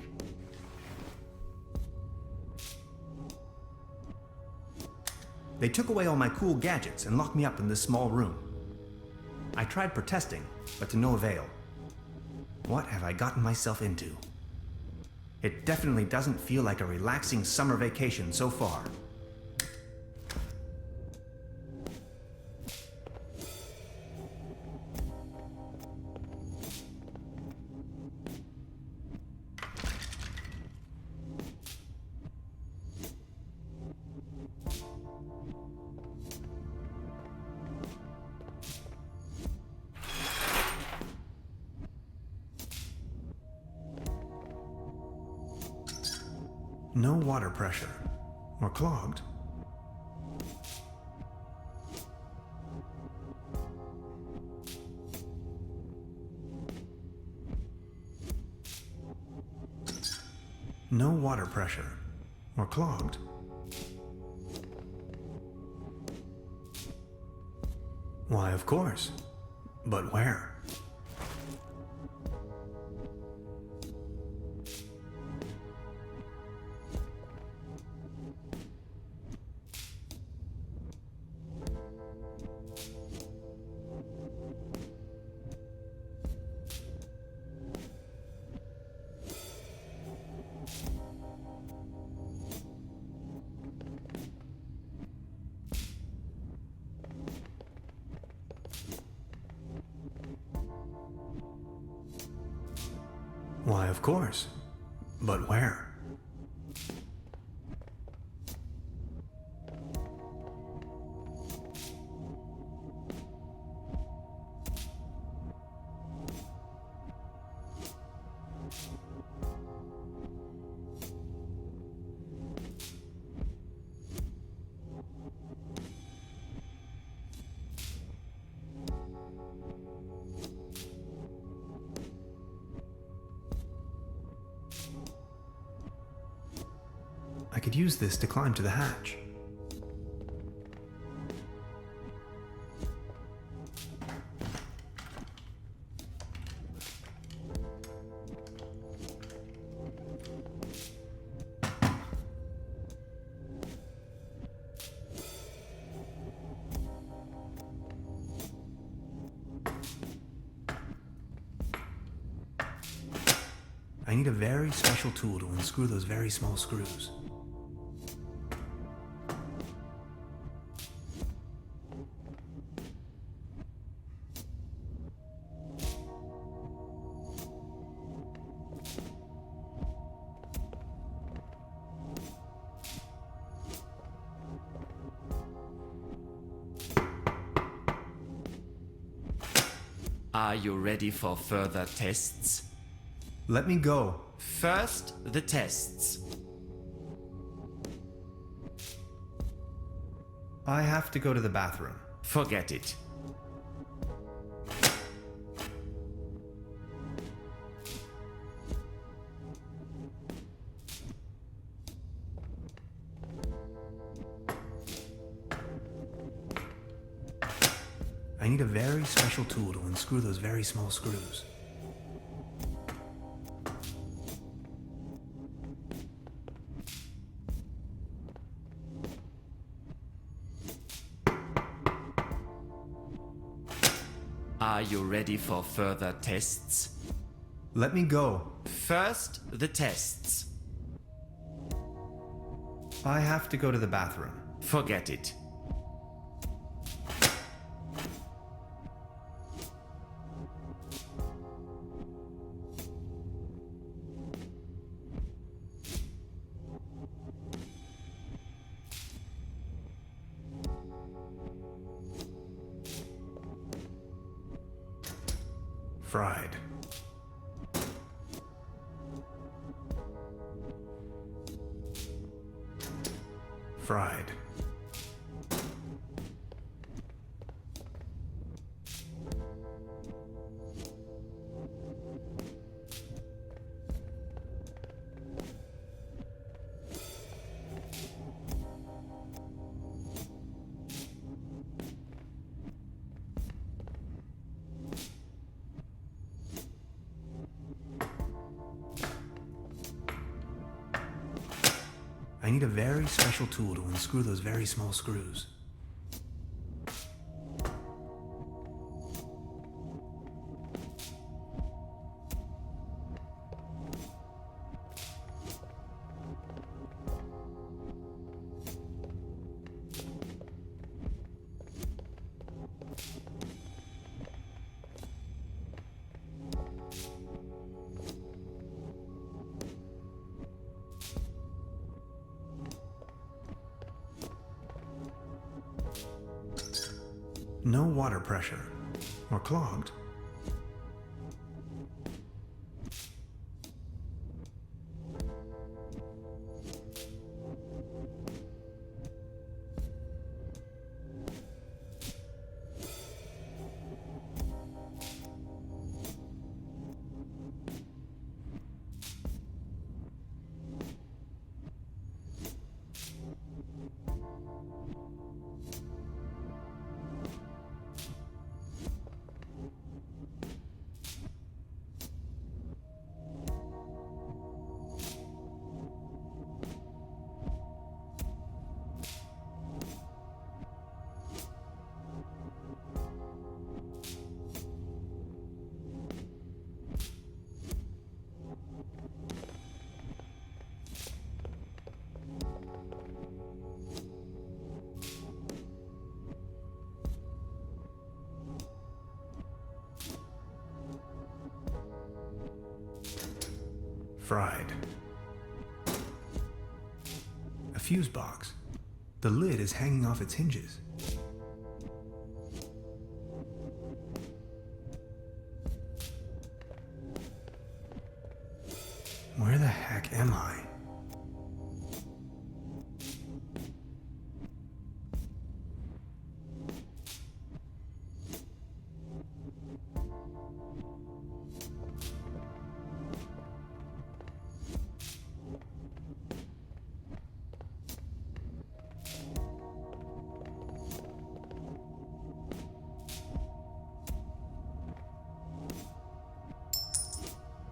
They took away all my cool gadgets and locked me up in this small room. I tried protesting, but to no avail. What have I gotten myself into? It definitely doesn't feel like a relaxing summer vacation so far. No water pressure. Or clogged. No water pressure. Or clogged. Why, of course. But where? Why, of course. But where? I could use this to climb to the hatch. I need a very special tool to unscrew those very small screws. Are you ready for further tests? Let me go. First, the tests. I have to go to the bathroom. Forget it. I need a very special tool to unscrew those very small screws. Are you ready for further tests? Let me go. First, the tests. I have to go to the bathroom. Forget it. Fried. Fried. I need a very special tool to unscrew those very small screws. No water pressure. Or clogged. Fried. A fuse box. The lid is hanging off its hinges. Where the heck am I?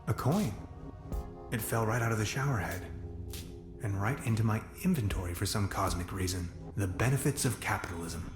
A coin. It fell right out of the shower head. And right into my inventory for some cosmic reason. The benefits of capitalism.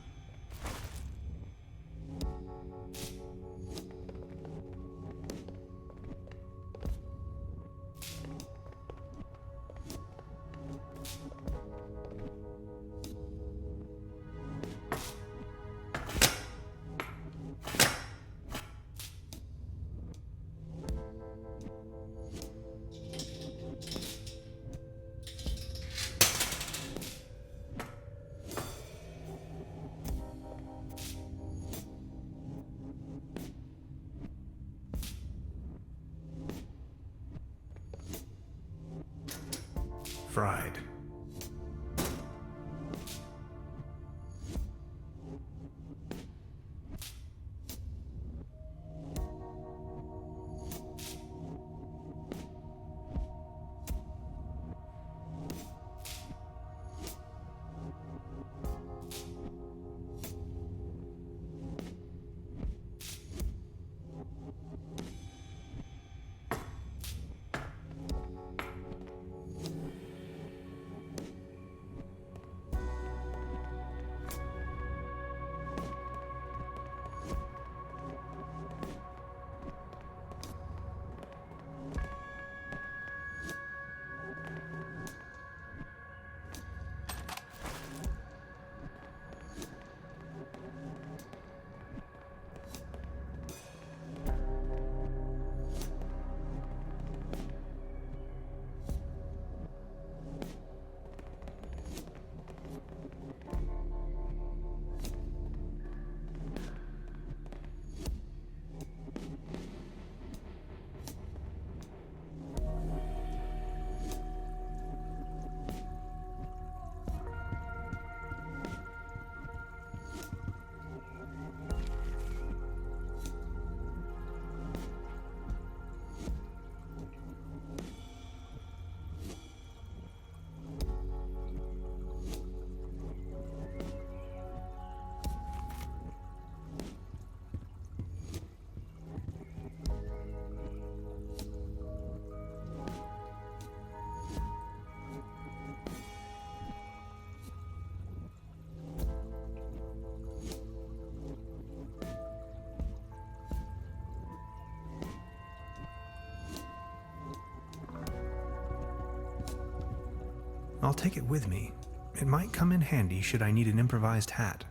Fried. I'll take it with me. It might come in handy should I need an improvised hat.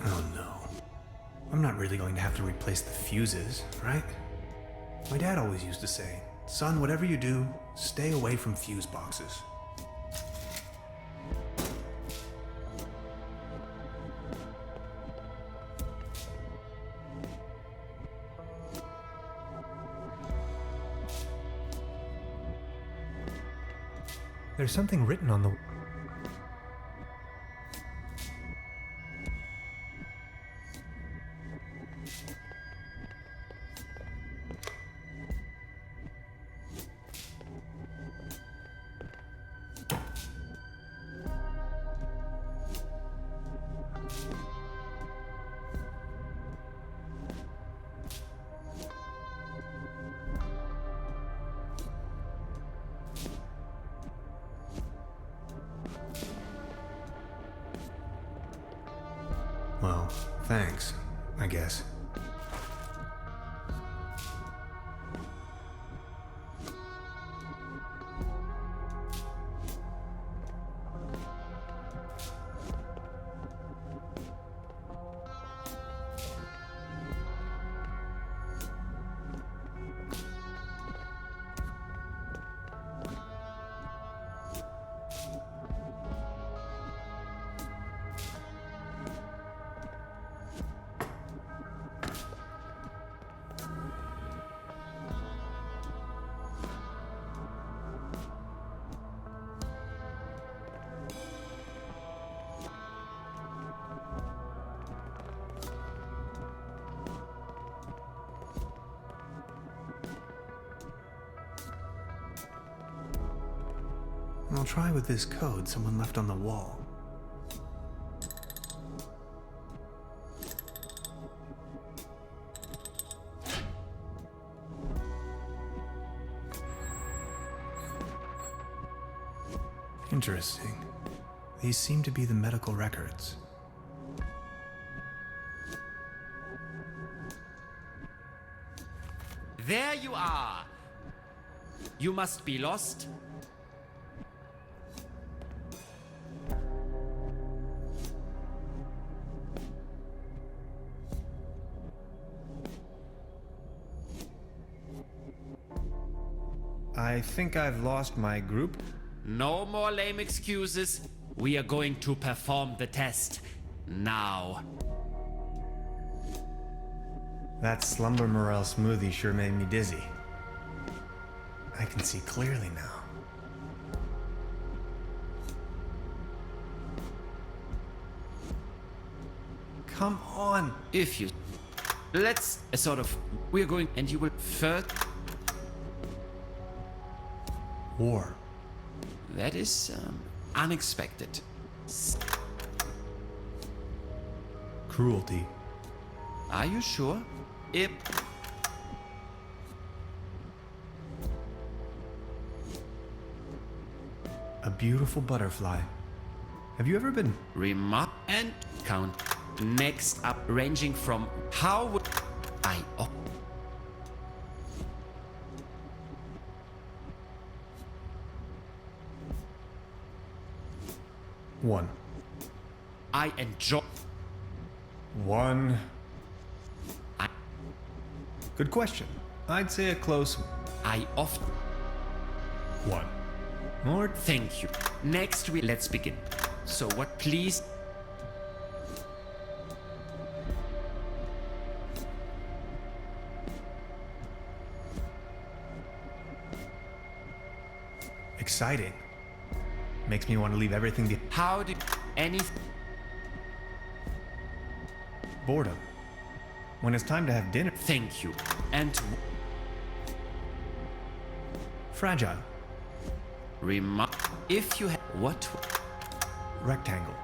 Oh no. I'm not really going to have to replace the fuses, right? My dad always used to say, son, whatever you do, stay away from fuse boxes. There's something written on the... Well, thanks, I guess. I'll try with this code someone left on the wall. Interesting. These seem to be the medical records. There you are! You must be lost. I think I've lost my group. No more lame excuses. We are going to perform the test. Now. That slumber morel smoothie sure made me dizzy. I can see clearly now. Come on! If you... Let's we're going and you will first... War. That is, unexpected. Cruelty. Are you sure? Yep. A beautiful butterfly. Have you ever been... Remark and count. Next up, ranging from how would I... Oh. One. I enjoy... One. Good question. I'd say a close... I often... One. More. Thank you. Next let's begin. So what, please? Exciting. Makes me want to leave everything behind. How did any... Boredom. When it's time to have dinner. Thank you. And... Fragile. Remark... If you have... What? Rectangle.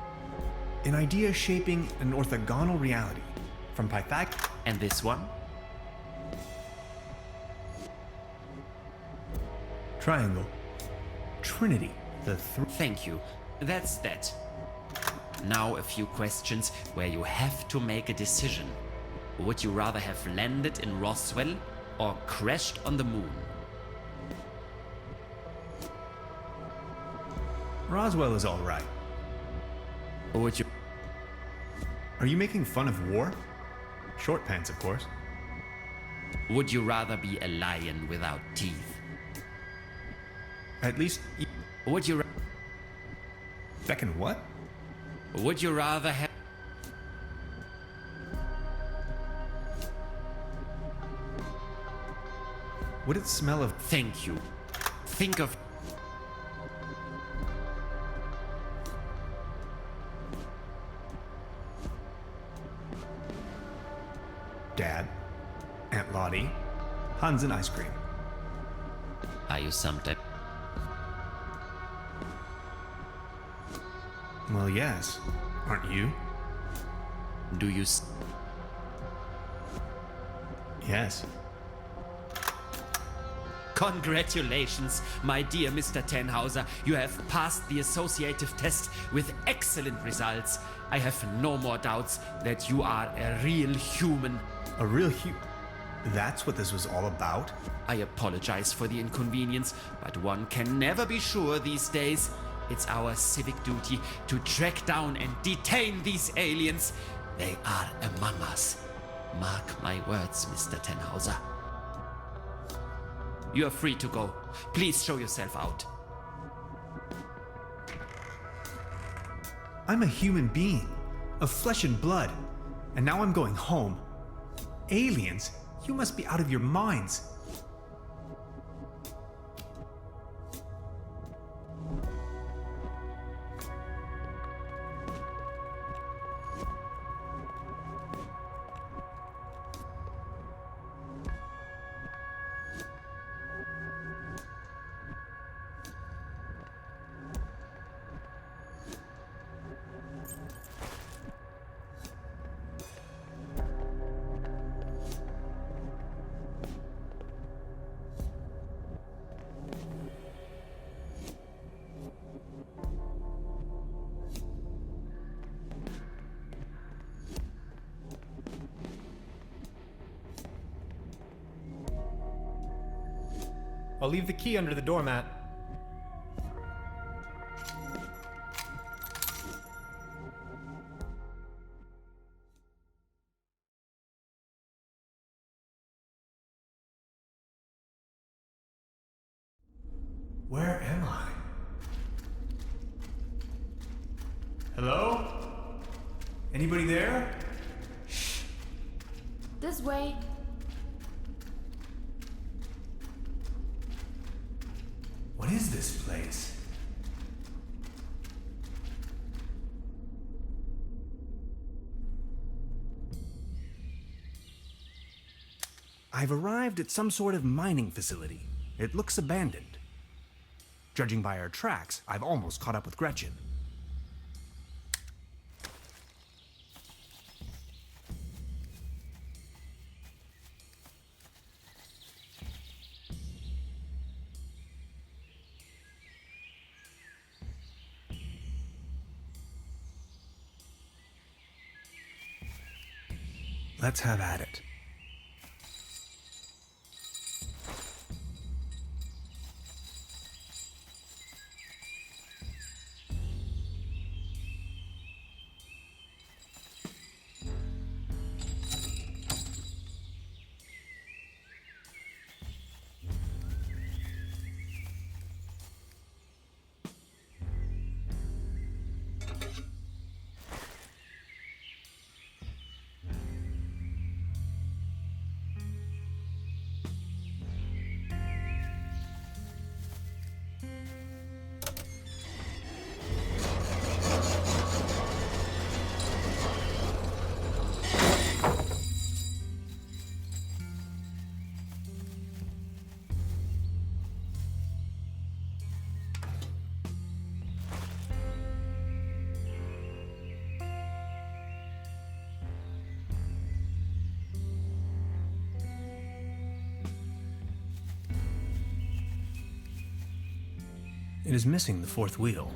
An idea shaping an orthogonal reality. From Pythagoras. And this one? Triangle. Trinity. The Thank you. That's that. Now a few questions where you have to make a decision. Would you rather have landed in Roswell or crashed on the moon? Roswell is all right. Would you... Are you making fun of war? Short pants, of course. Would you rather be a lion without teeth? At least... Would you... Second what? Would you rather have... Would it smell of... Thank you. Think of... Dad, Aunt Lottie, Hans and ice cream. Are you sometime... Well, yes. Aren't you? Do you... Yes. Congratulations, my dear Mr. Tannhauser. You have passed the associative test with excellent results. I have no more doubts that you are a real human. A real That's what this was all about? I apologize for the inconvenience, but one can never be sure these days. It's our civic duty to track down and detain these aliens. They are among us. Mark my words, Mr. Tannhauser. You are free to go. Please show yourself out. I'm a human being, of flesh and blood, and now I'm going home. Aliens? You must be out of your minds. I'll leave the key under the doormat. Where am I? Hello? Anybody there? This way. What is this place? I've arrived at some sort of mining facility. It looks abandoned. Judging by our tracks, I've almost caught up with Gretchen. Let's have at it. It is missing the fourth wheel.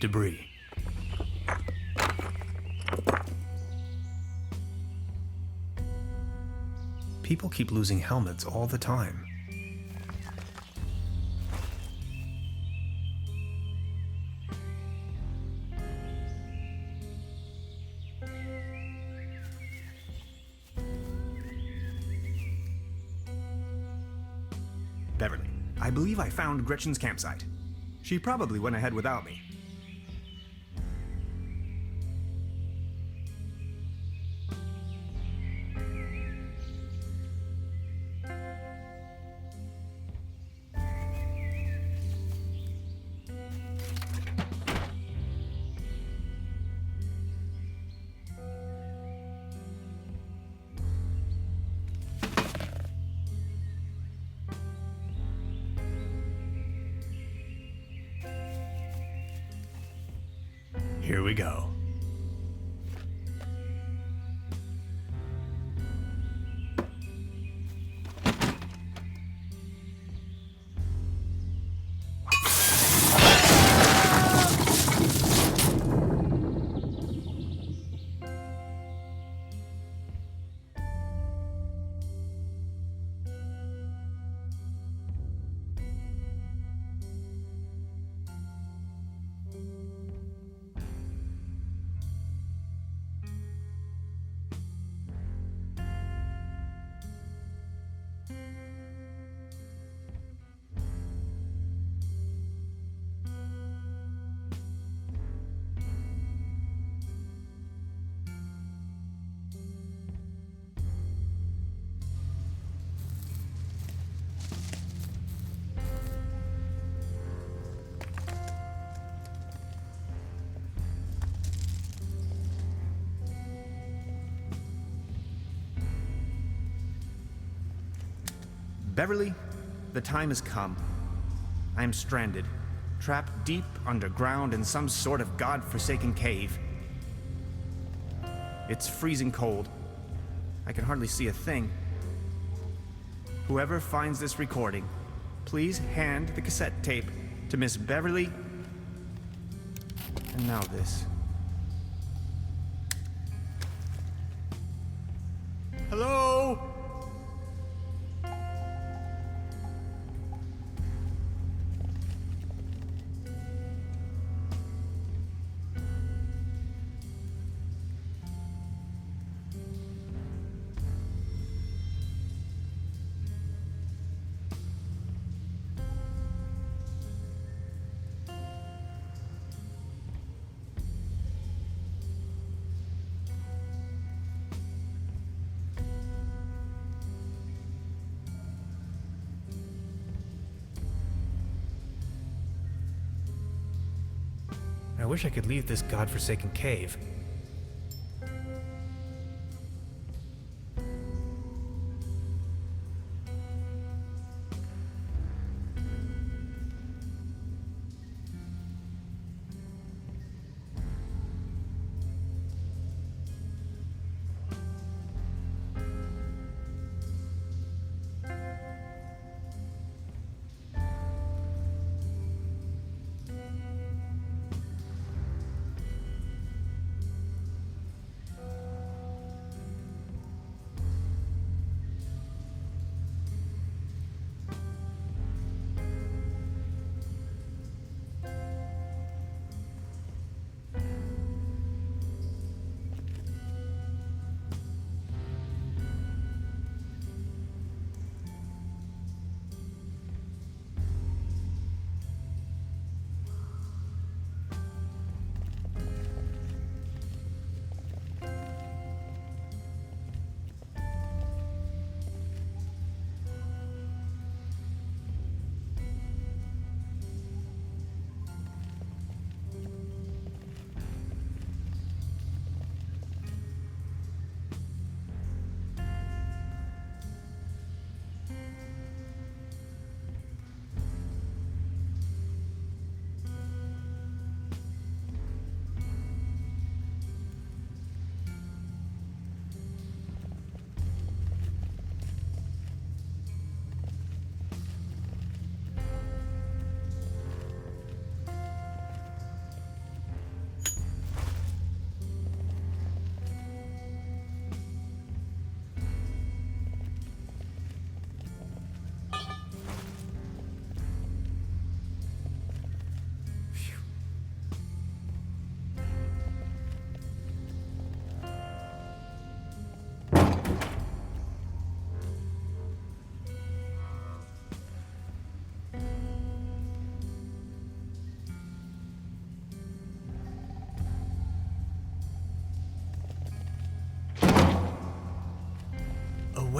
Debris. People keep losing helmets all the time. believe I found Gretchen's campsite. She probably went ahead without me. Here we go. Beverly, the time has come. I am stranded, trapped deep underground in some sort of god-forsaken cave. It's freezing cold. I can hardly see a thing. Whoever finds this recording, please hand the cassette tape to Miss Beverly. And now this. Hello? I wish I could leave this godforsaken cave.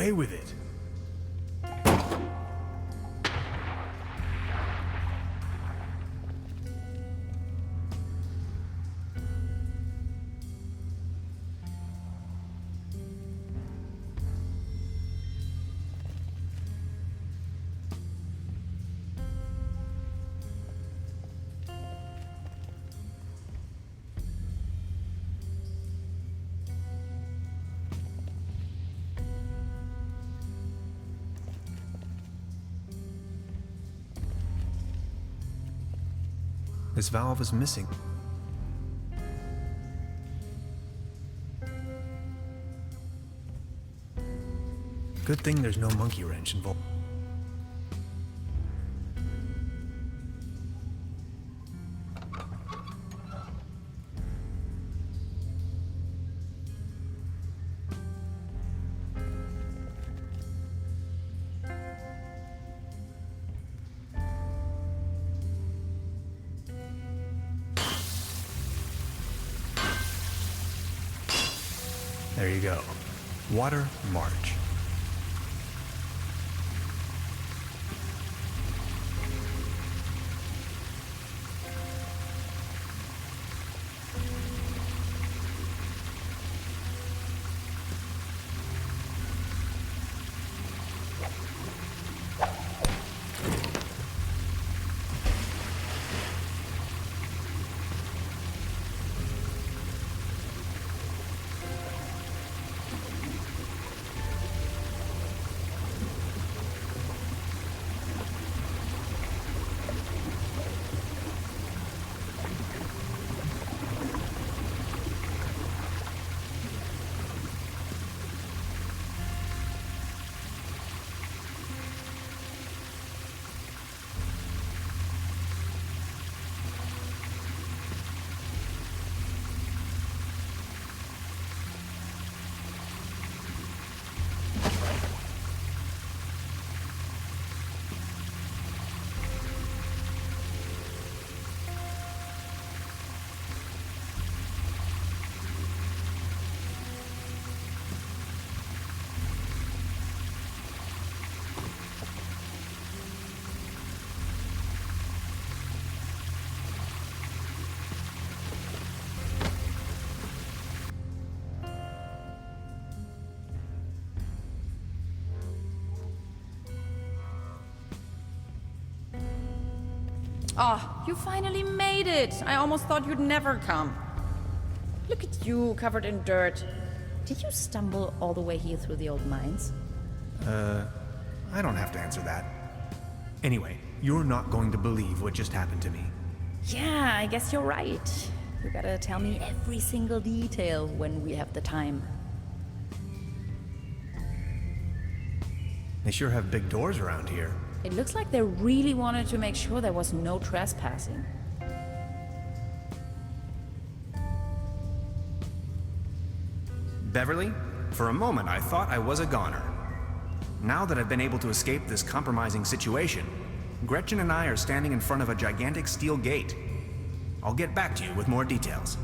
away with it. This valve is missing. Good thing there's no monkey wrench involved. There you go. Water march. Oh, you finally made it! I almost thought you'd never come. Look at you, covered in dirt. Did you stumble all the way here through the old mines? I don't have to answer that. Anyway, you're not going to believe what just happened to me. Yeah, I guess you're right. You gotta tell me every single detail when we have the time. They sure have big doors around here. It looks like they really wanted to make sure there was no trespassing. Beverly, for a moment I thought I was a goner. Now that I've been able to escape this compromising situation, Gretchen and I are standing in front of a gigantic steel gate. I'll get back to you with more details.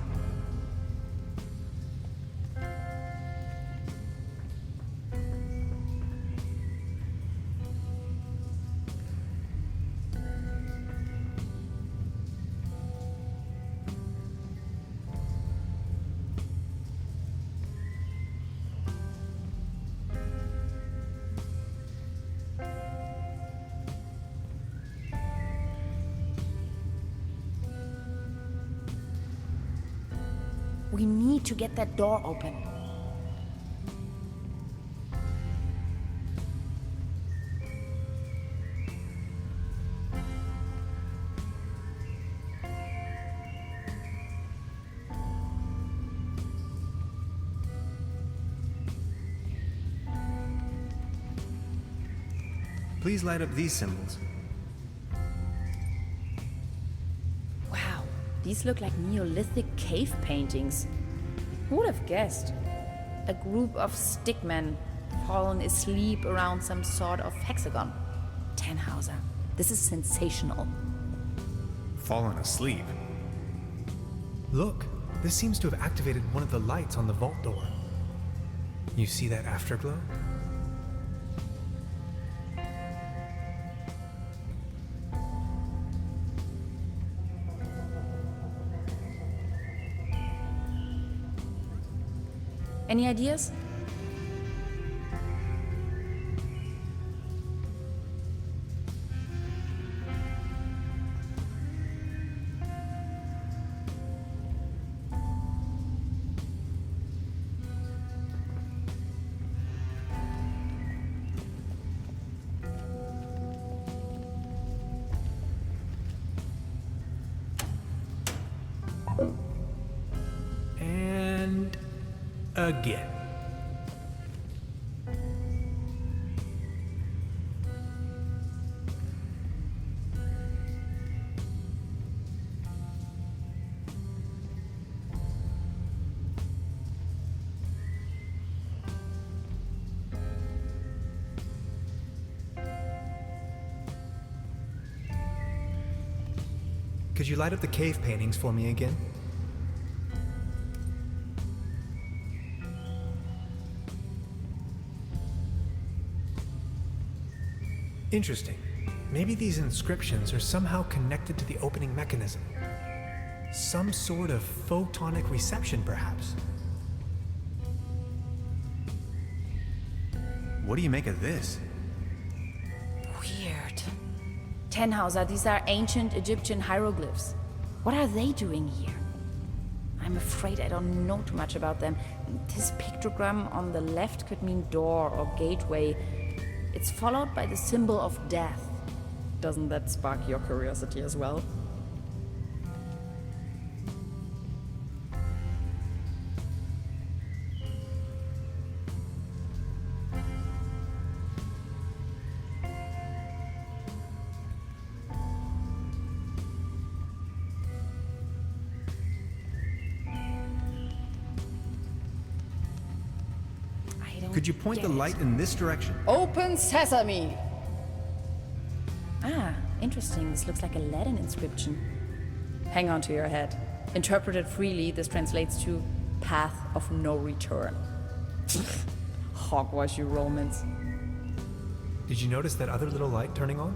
We need to get that door open. Please light up these symbols. Wow, these look like Neolithic cave paintings. Who would have guessed? A group of stickmen fallen asleep around some sort of hexagon. Tannhauser, this is sensational. Fallen asleep? Look, this seems to have activated one of the lights on the vault door. You see that afterglow? Any ideas? And again. Could you light up the cave paintings for me again? Interesting. Maybe these inscriptions are somehow connected to the opening mechanism. Some sort of photonic reception, perhaps. What do you make of this? Weird. Tannhauser, these are ancient Egyptian hieroglyphs. What are they doing here? I'm afraid I don't know too much about them. This pictogram on the left could mean door or gateway. It's followed by the symbol of death. Doesn't that spark your curiosity as well? Could you point the light in this direction? Open sesame! Ah, interesting. This looks like a Latin inscription. Hang on to your head. Interpreted freely, this translates to path of no return. Hogwash, you Romans. Did you notice that other little light turning on?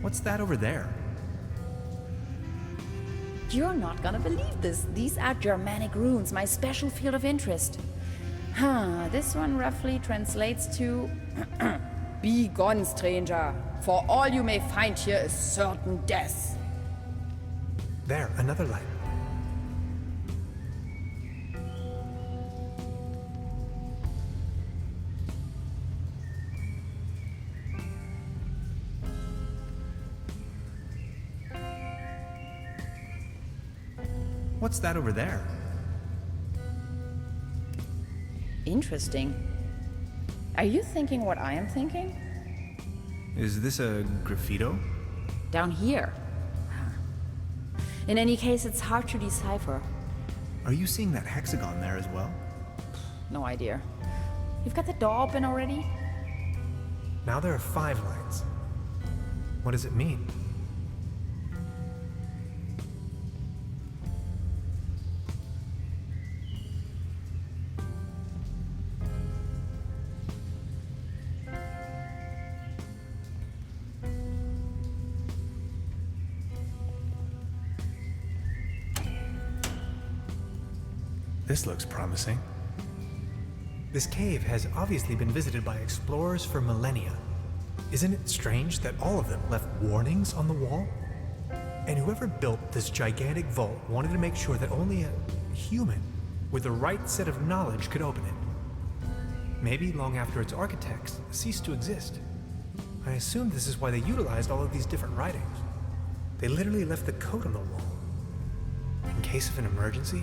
What's that over there? You're not gonna believe this. These are Germanic runes, my special field of interest. This one roughly translates to Be gone, stranger, for all you may find here is certain death. There, another light. What's that over there? Interesting. Are you thinking what I am thinking? Is this a graffito? Down here. In any case, it's hard to decipher. Are you seeing that hexagon there as well? No idea. You've got the door open already? Now there are 5 lights. What does it mean? This looks promising. This cave has obviously been visited by explorers for millennia. Isn't it strange that all of them left warnings on the wall? And whoever built this gigantic vault wanted to make sure that only a human with the right set of knowledge could open it. Maybe long after its architects ceased to exist. I assume this is why they utilized all of these different writings. They literally left the code on the wall. In case of an emergency?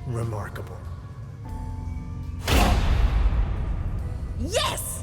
Remarkable. Yes!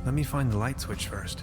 Let me find the light switch first.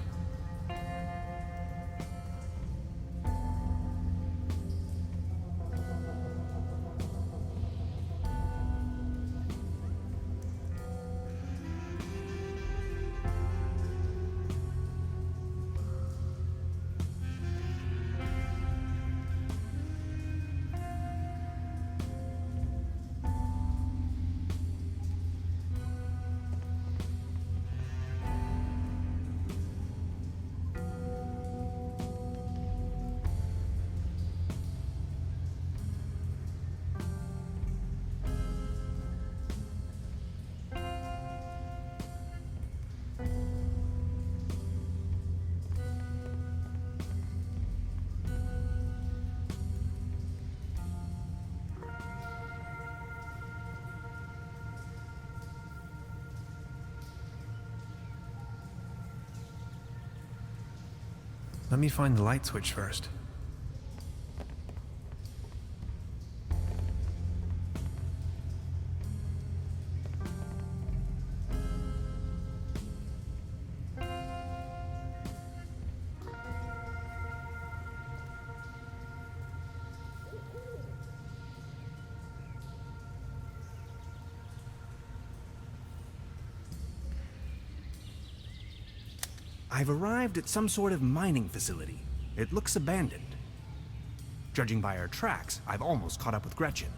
Let me find the light switch first. I've arrived at some sort of mining facility. It looks abandoned. Judging by our tracks, I've almost caught up with Gretchen.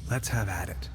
Let's have at it.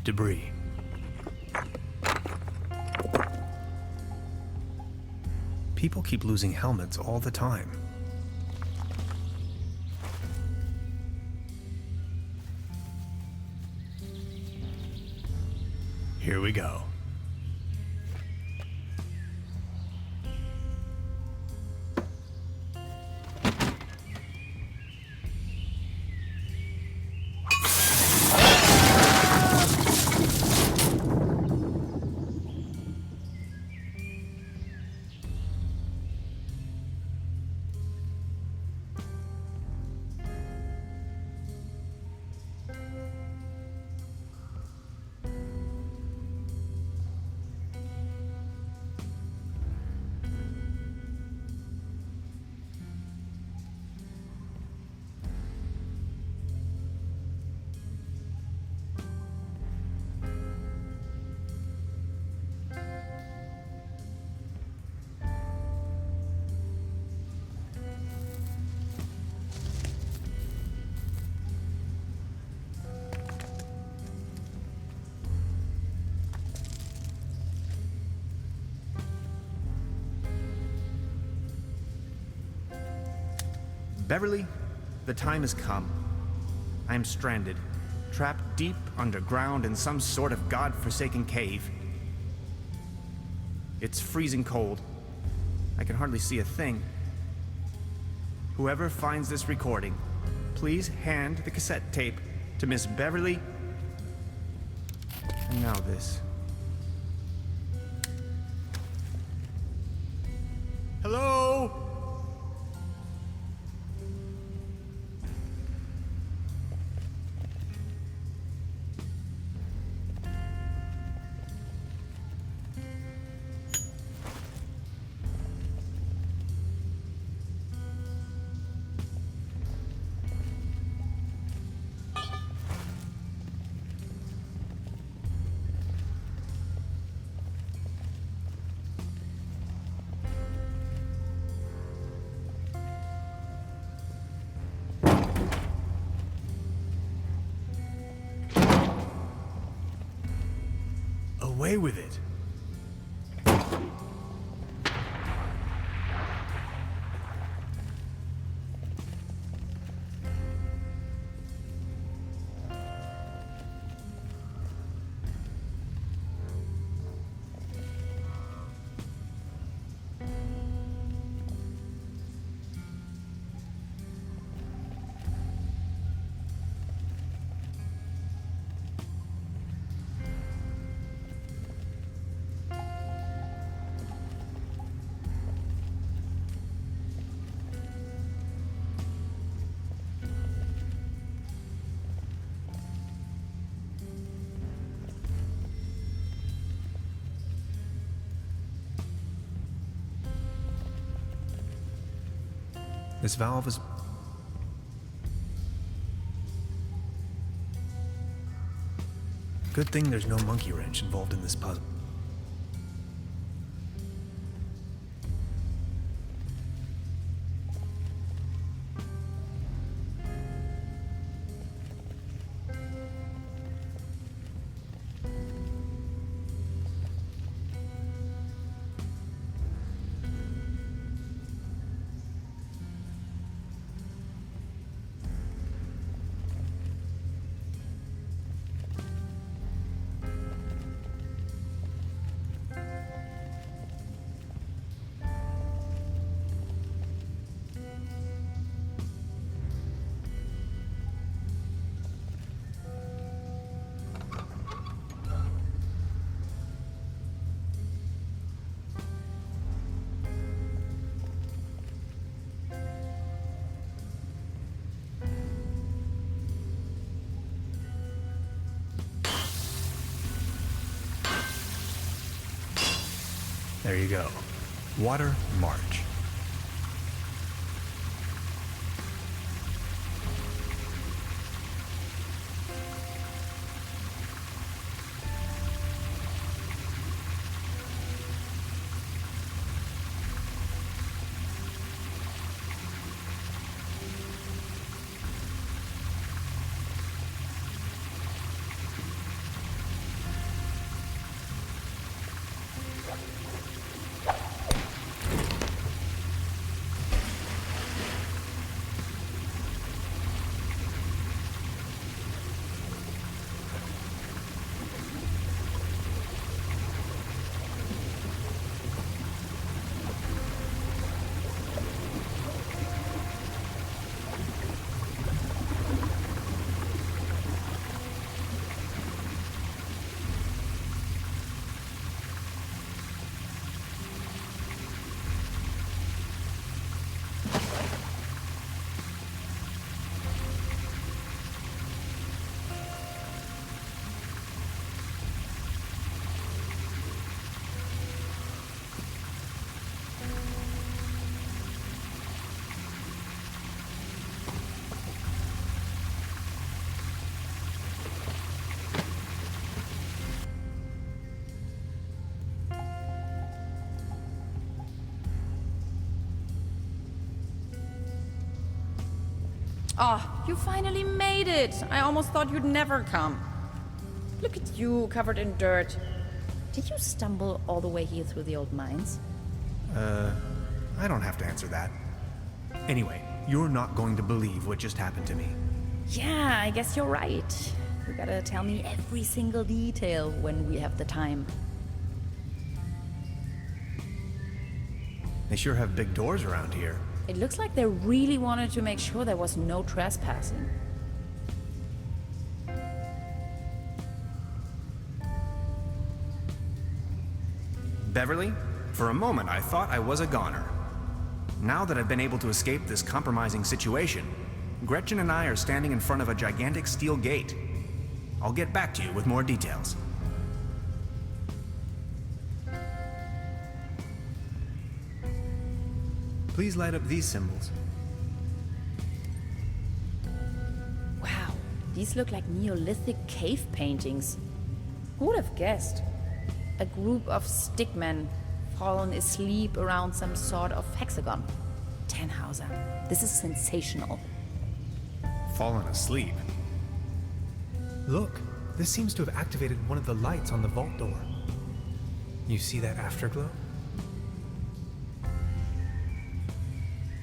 Debris. People keep losing helmets all the time. Here we go. Beverly, the time has come. I'm stranded, trapped deep underground in some sort of god-forsaken cave. It's freezing cold. I can hardly see a thing. Whoever finds this recording, please hand the cassette tape to Miss Beverly. And now this. Hello? Away with it. This valve is... Good thing there's no monkey wrench involved in this puzzle. There you go. Water March. Oh, you finally made it! I almost thought you'd never come. Look at you, covered in dirt. Did you stumble all the way here through the old mines? I don't have to answer that. Anyway, you're not going to believe what just happened to me. Yeah, I guess you're right. You gotta tell me every single detail when we have the time. They sure have big doors around here. It looks like they really wanted to make sure there was no trespassing. Beverly, for a moment I thought I was a goner. Now that I've been able to escape this compromising situation, Gretchen and I are standing in front of a gigantic steel gate. I'll get back to you with more details. Please light up these symbols. Wow, these look like Neolithic cave paintings. Who would have guessed? A group of stickmen fallen asleep around some sort of hexagon. Tannhauser, this is sensational. Fallen asleep? Look, this seems to have activated one of the lights on the vault door. You see that afterglow?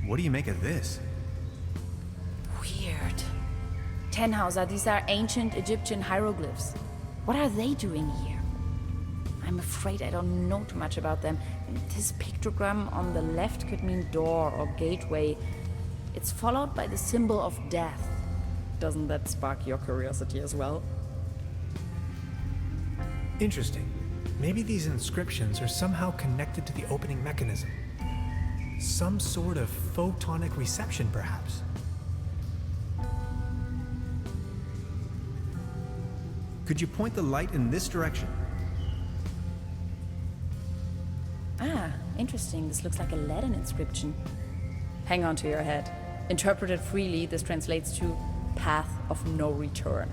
What do you make of this? Weird. Tannhauser, these are ancient Egyptian hieroglyphs. What are they doing here? I'm afraid I don't know too much about them. This pictogram on the left could mean door or gateway. It's followed by the symbol of death. Doesn't that spark your curiosity as well? Interesting. Maybe these inscriptions are somehow connected to the opening mechanism. Some sort of photonic reception, perhaps. Could you point the light in this direction? Ah, interesting. This looks like a Latin inscription. Hang on to your head. Interpreted freely, this translates to path of no return.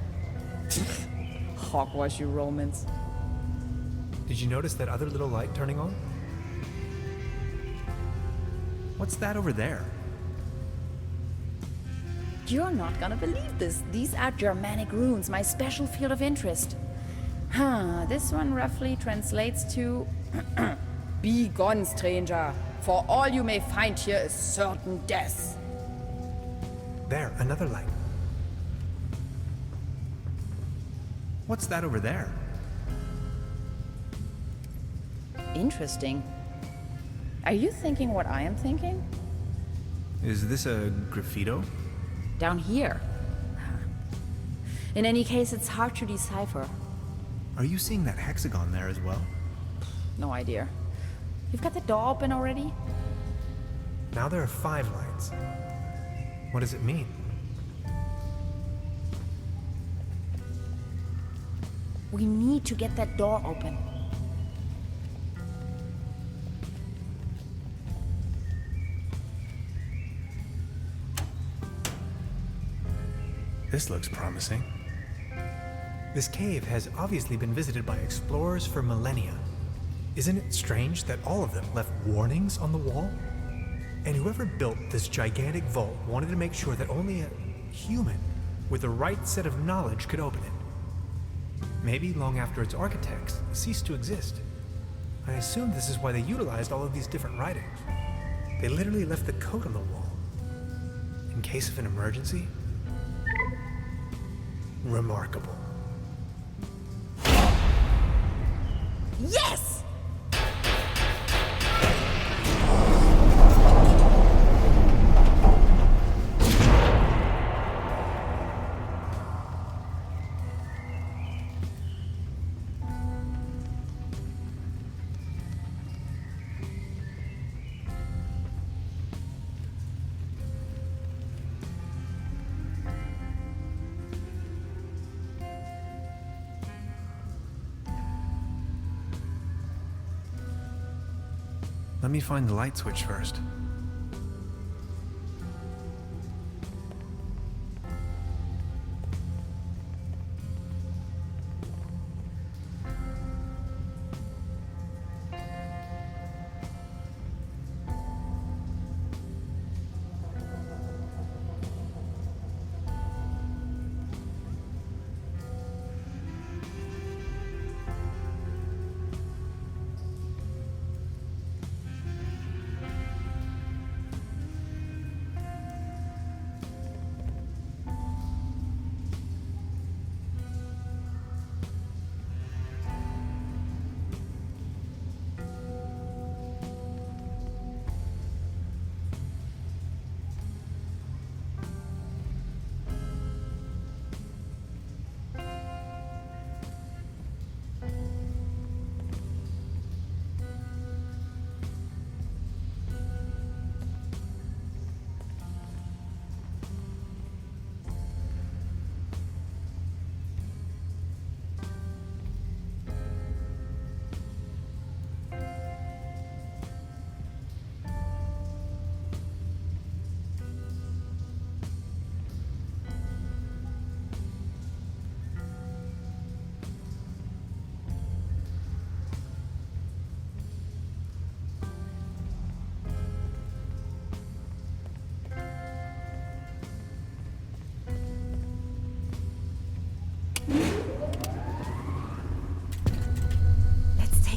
Hogwash, you Romans. Did you notice that other little light turning on? What's that over there? You're not gonna believe this. These are Germanic runes, my special field of interest. This one roughly translates to Be gone, stranger, for all you may find here is certain death. There, another light. What's that over there? Interesting. Are you thinking what I am thinking? Is this a graffito? Down here. In any case, it's hard to decipher. Are you seeing that hexagon there as well? No idea. You've got the door open already? Now there are 5 lights. What does it mean? We need to get that door open. This looks promising. This cave has obviously been visited by explorers for millennia. Isn't it strange that all of them left warnings on the wall? And whoever built this gigantic vault wanted to make sure that only a human with the right set of knowledge could open it. Maybe long after its architects ceased to exist. I assume this is why they utilized all of these different writings. They literally left the code on the wall. In case of an emergency? Remarkable. Yes! Let me find the light switch first.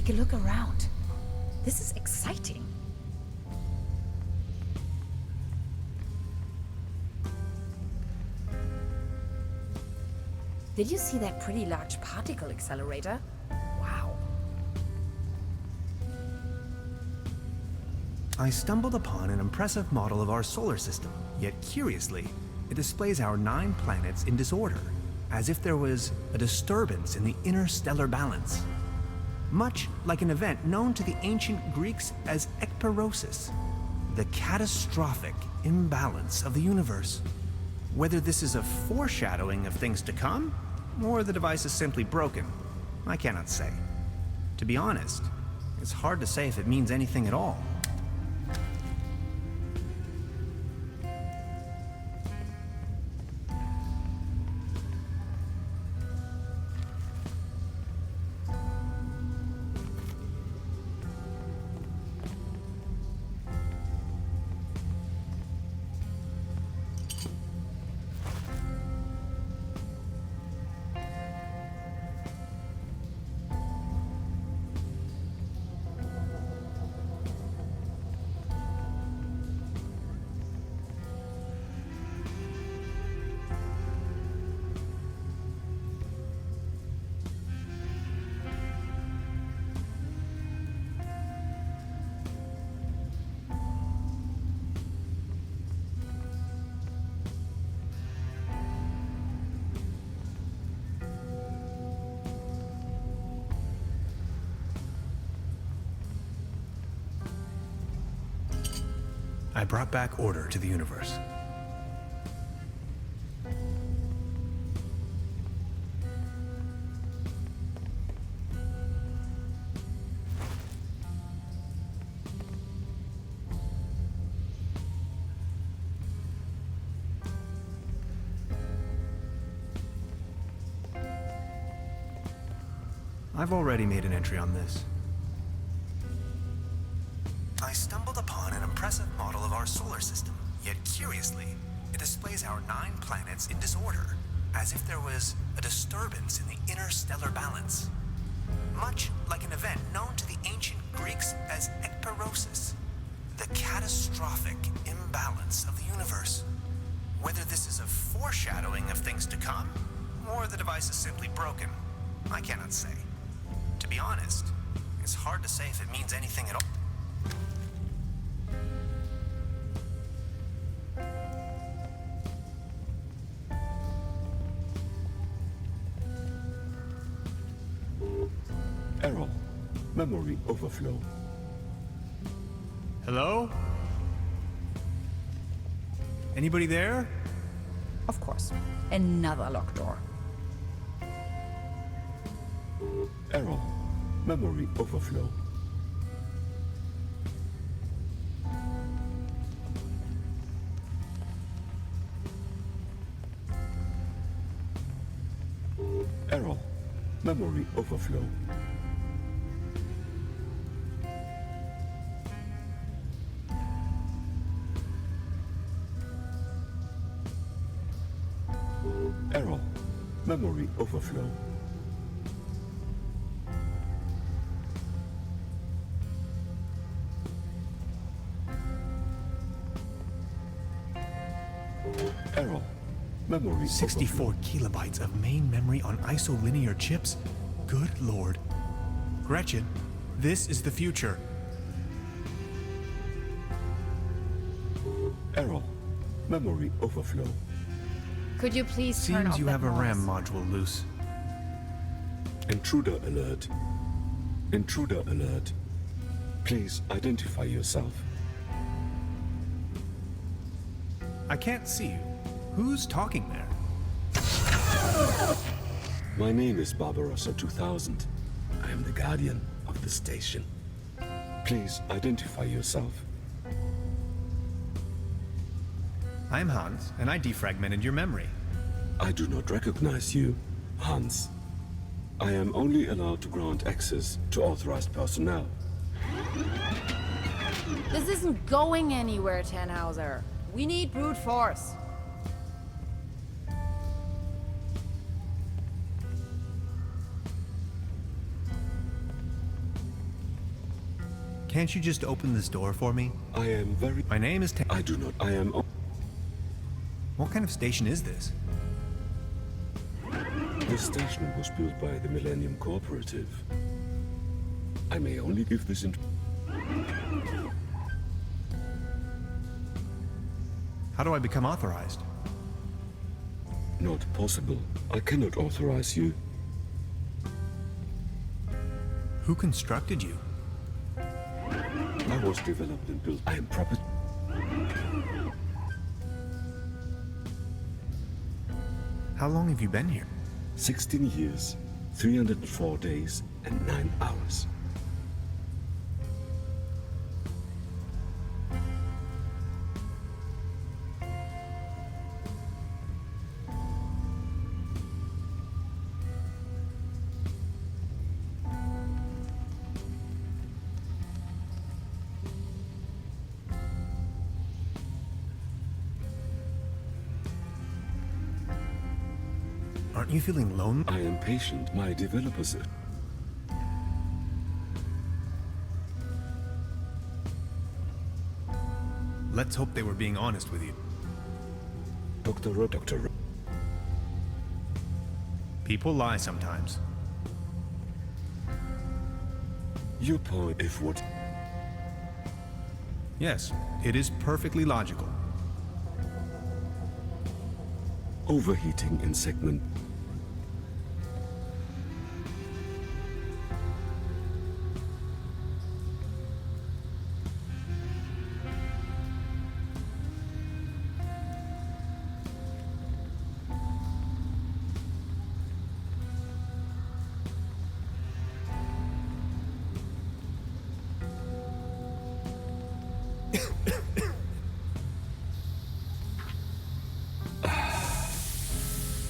take a look around. This is exciting. Did you see that pretty large particle accelerator? Wow. I stumbled upon an impressive model of our solar system, yet curiously, it displays our 9 planets in disorder, as if there was a disturbance in the interstellar balance. Much like an event known to the ancient Greeks as ekperosis, the catastrophic imbalance of the universe. Whether this is a foreshadowing of things to come, or the device is simply broken, I cannot say. To be honest, it's hard to say if it means anything at all. I brought back order to the universe. I've already made an entry on this. I stumbled upon an impressive model of our solar system, yet curiously, it displays our 9 planets in disorder, as if there was a disturbance in the interstellar balance. Much like an event known to the ancient Greeks as ekperosis, the catastrophic imbalance of the universe. Whether this is a foreshadowing of things to come, or the device is simply broken, I cannot say. To be honest, it's hard to say if it means anything at all. Error. Memory overflow. Hello? Anybody there? Of course. Another locked door. Error. Memory overflow. Error. Memory overflow. Error. Memory overflow. Error. Memory 64 overflow. kilobytes of main memory on isolinear chips? Good lord. Gretchen, this is the future. Error. Memory overflow. Could you please turn off Seems you that have a noise? RAM module loose. Intruder alert. Intruder alert. Please identify yourself. I can't see you. Who's talking there? My name is Barbarossa 2000. I am the guardian of the station. Please identify yourself. I'm Hans, and I defragmented your memory. I do not recognize you, Hans. I am only allowed to grant access to authorized personnel. This isn't going anywhere, Tannhauser. We need brute force. Can't you just open this door for me? I am very... My name is I do not. I am... What kind of station is this? The station was built by the Millennium Cooperative. I may only give this in... How do I become authorized? Not possible. I cannot authorize you. Who constructed you? I was developed and built. I am proper... How long have you been here? 16 years, 304 days, and 9 hours. Aren't you feeling lonely? I am patient. My developers... Let's hope they were being honest with you. Dr. People lie sometimes. Your point, if what... Yes, it is perfectly logical. Overheating in segment...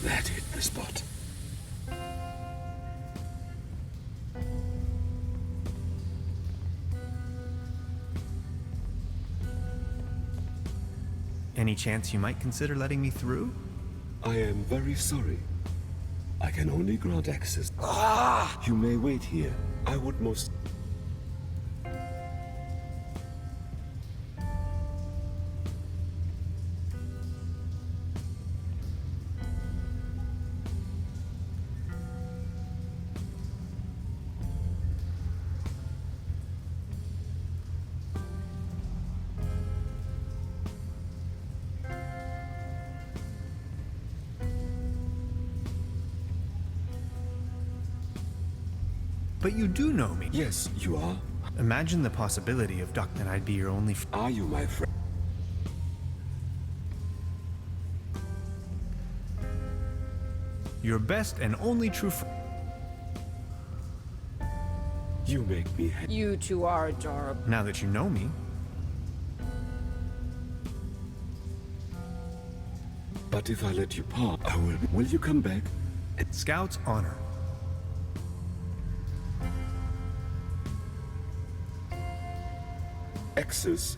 That hit the spot. Any chance you might consider letting me through? I am very sorry. I can only grant access. You may wait here. I would most... But you do know me. Yes, you are. Imagine the possibility of Duck that I'd be your only Are you my friend? Your best and only true friend. You make me happy. You two are adorable. Now that you know me. But if I let you part, I will... Will you come back? Scout's honor. Access.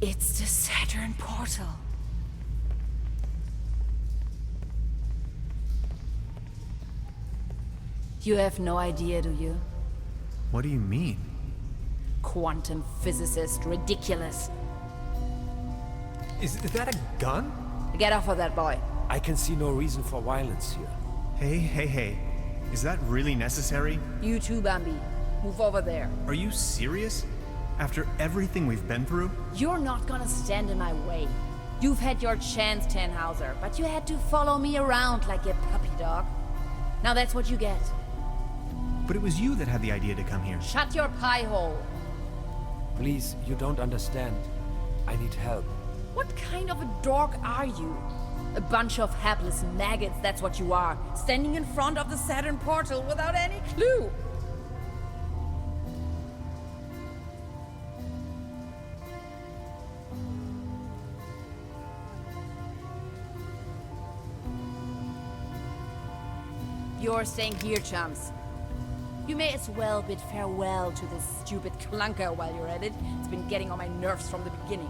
It's the Saturn portal. You have no idea, do you? What do you mean? Quantum physicist, ridiculous. Is that a gun? Get off of that, boy. I can see no reason for violence here. Hey. Is that really necessary? You too, Bambi. Move over there. Are you serious? After everything we've been through? You're not gonna stand in my way. You've had your chance, Tannhauser, but you had to follow me around like a puppy dog. Now that's what you get. But it was you that had the idea to come here. Shut your pie hole. Please, you don't understand. I need help. What kind of a dork are you? A bunch of hapless maggots, that's what you are. Standing in front of the Saturn portal without any clue. You're staying here, chums. You may as well bid farewell to this stupid clunker while you're at it. It's been getting on my nerves from the beginning.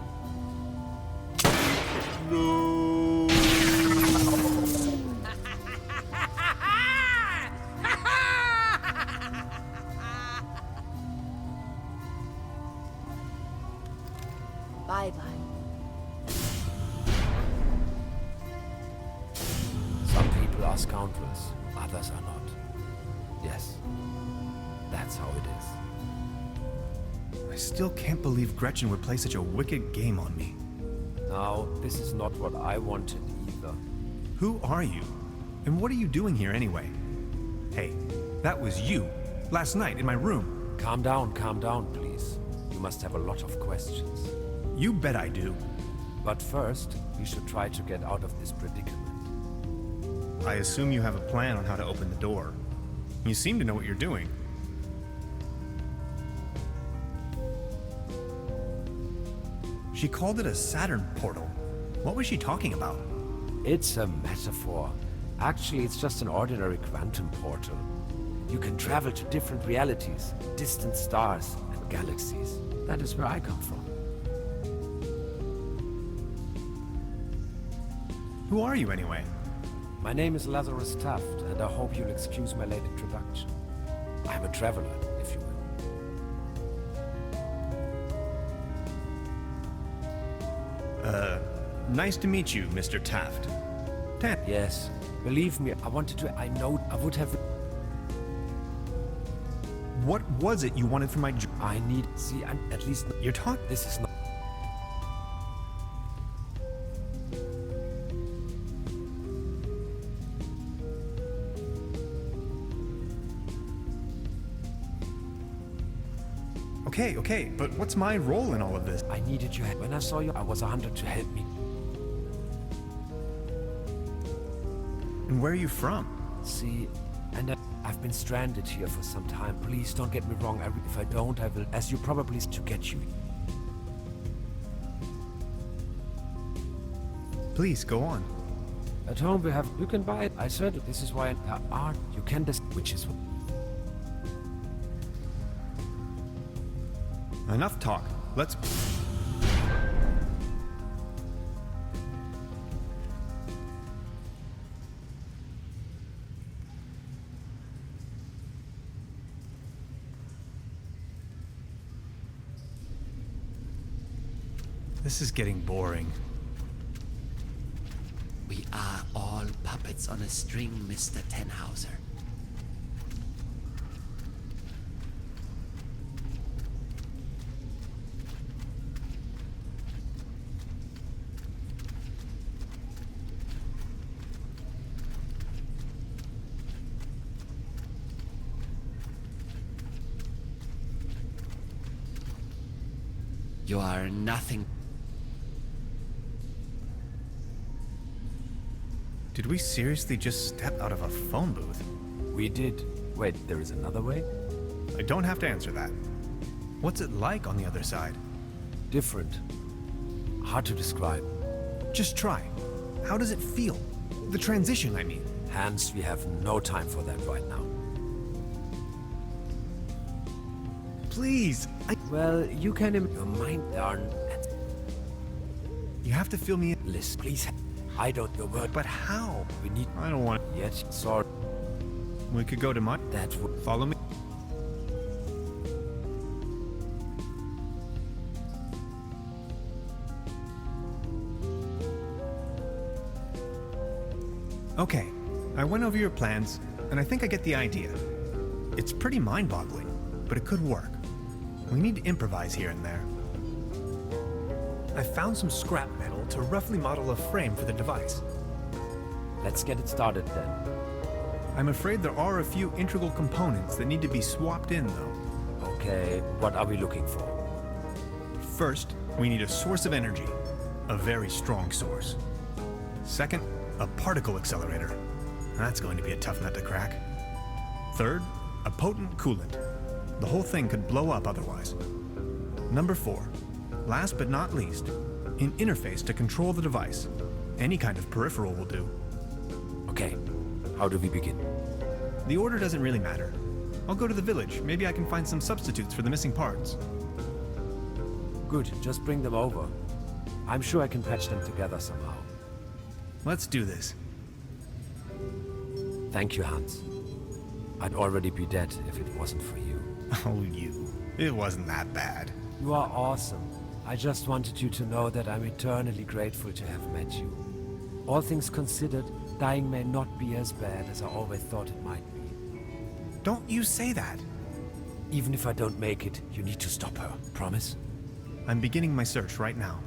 No! Bye-bye. Some people are scoundrels, others are not. Yes, that's how it is. I still can't believe Gretchen would play such a wicked game on me. Now, this is not what I wanted either. Who are you? And what are you doing here anyway? Hey, that was you, last night in my room. Calm down, please. You must have a lot of questions. You bet I do. But first, we should try to get out of this predicament. I assume you have a plan on how to open the door. You seem to know what you're doing. She called it a Saturn portal. What was she talking about? It's a metaphor. Actually, it's just an ordinary quantum portal. You can travel to different realities, distant stars, and galaxies. That is where I come from. Who are you anyway? My name is Lazarus Taft, and I hope you'll excuse my late introduction. I'm a traveler, if you will. Nice to meet you, Mr. Taft. Yes, believe me, I would have... What was it you wanted from my job? I'm at least... You're talking... This is not... Okay, but what's my role in all of this? I needed your help. When I saw you, I was 100 to help me. And where are you from? See, and I've been stranded here for some time. Please don't get me wrong. If I don't, I will, as you probably to get you. Please, go on. At home we have, you can buy it. I said this is why art, you can which is... Enough talk. Let's... This is getting boring. We are all puppets on a string, Mr. Tenhauser. You are nothing. Did we seriously just step out of a phone booth? We did. Wait, there is another way? I don't have to answer that. What's it like on the other side? Different. Hard to describe. Just try. How does it feel? The transition, I mean. Hans, we have no time for that right now. Please, Well, you can... Your mind, darn... You have to fill me in. Listen, please. I don't know word. But how? We need... I don't want... Yet, sorry. We could go to my... That would... Follow me. Okay, I went over your plans, and I think I get the idea. It's pretty mind-boggling, but it could work. We need to improvise here and there. I found some scrap metal to roughly model a frame for the device. Let's get it started then. I'm afraid there are a few integral components that need to be swapped in, though. Okay, what are we looking for? First, we need a source of energy. A very strong source. Second, a particle accelerator. That's going to be a tough nut to crack. Third, a potent coolant. The whole thing could blow up otherwise. Number 4, last but not least, an interface to control the device. Any kind of peripheral will do. Okay, how do we begin? The order doesn't really matter. I'll go to the village. Maybe I can find some substitutes for the missing parts. Good, just bring them over. I'm sure I can patch them together somehow. Let's do this. Thank you, Hans. I'd already be dead if it wasn't for you. Oh, you. It wasn't that bad. You are awesome. I just wanted you to know that I'm eternally grateful to have met you. All things considered, dying may not be as bad as I always thought it might be. Don't you say that. Even if I don't make it, you need to stop her. Promise? I'm beginning my search right now.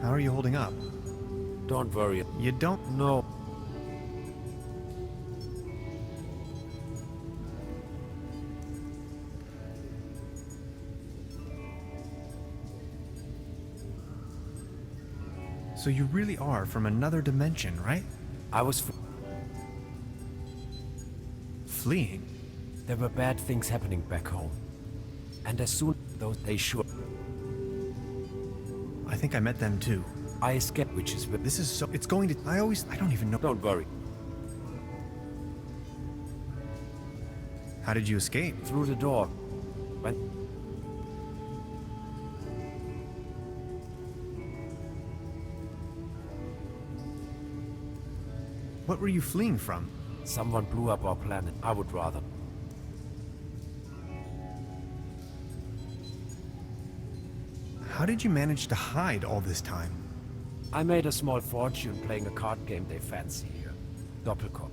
How are you holding up? Don't worry. You don't? No. So you really are from another dimension, right? I was fleeing. There were bad things happening back home. And as soon as they sure. I think I met them too. I escaped, which is... This is so... It's going to... I don't even know... Don't worry. How did you escape? Through the door. When... What were you fleeing from? Someone blew up our planet. I would rather. How did you manage to hide all this time? I made a small fortune playing a card game they fancy here. Doppelkopf.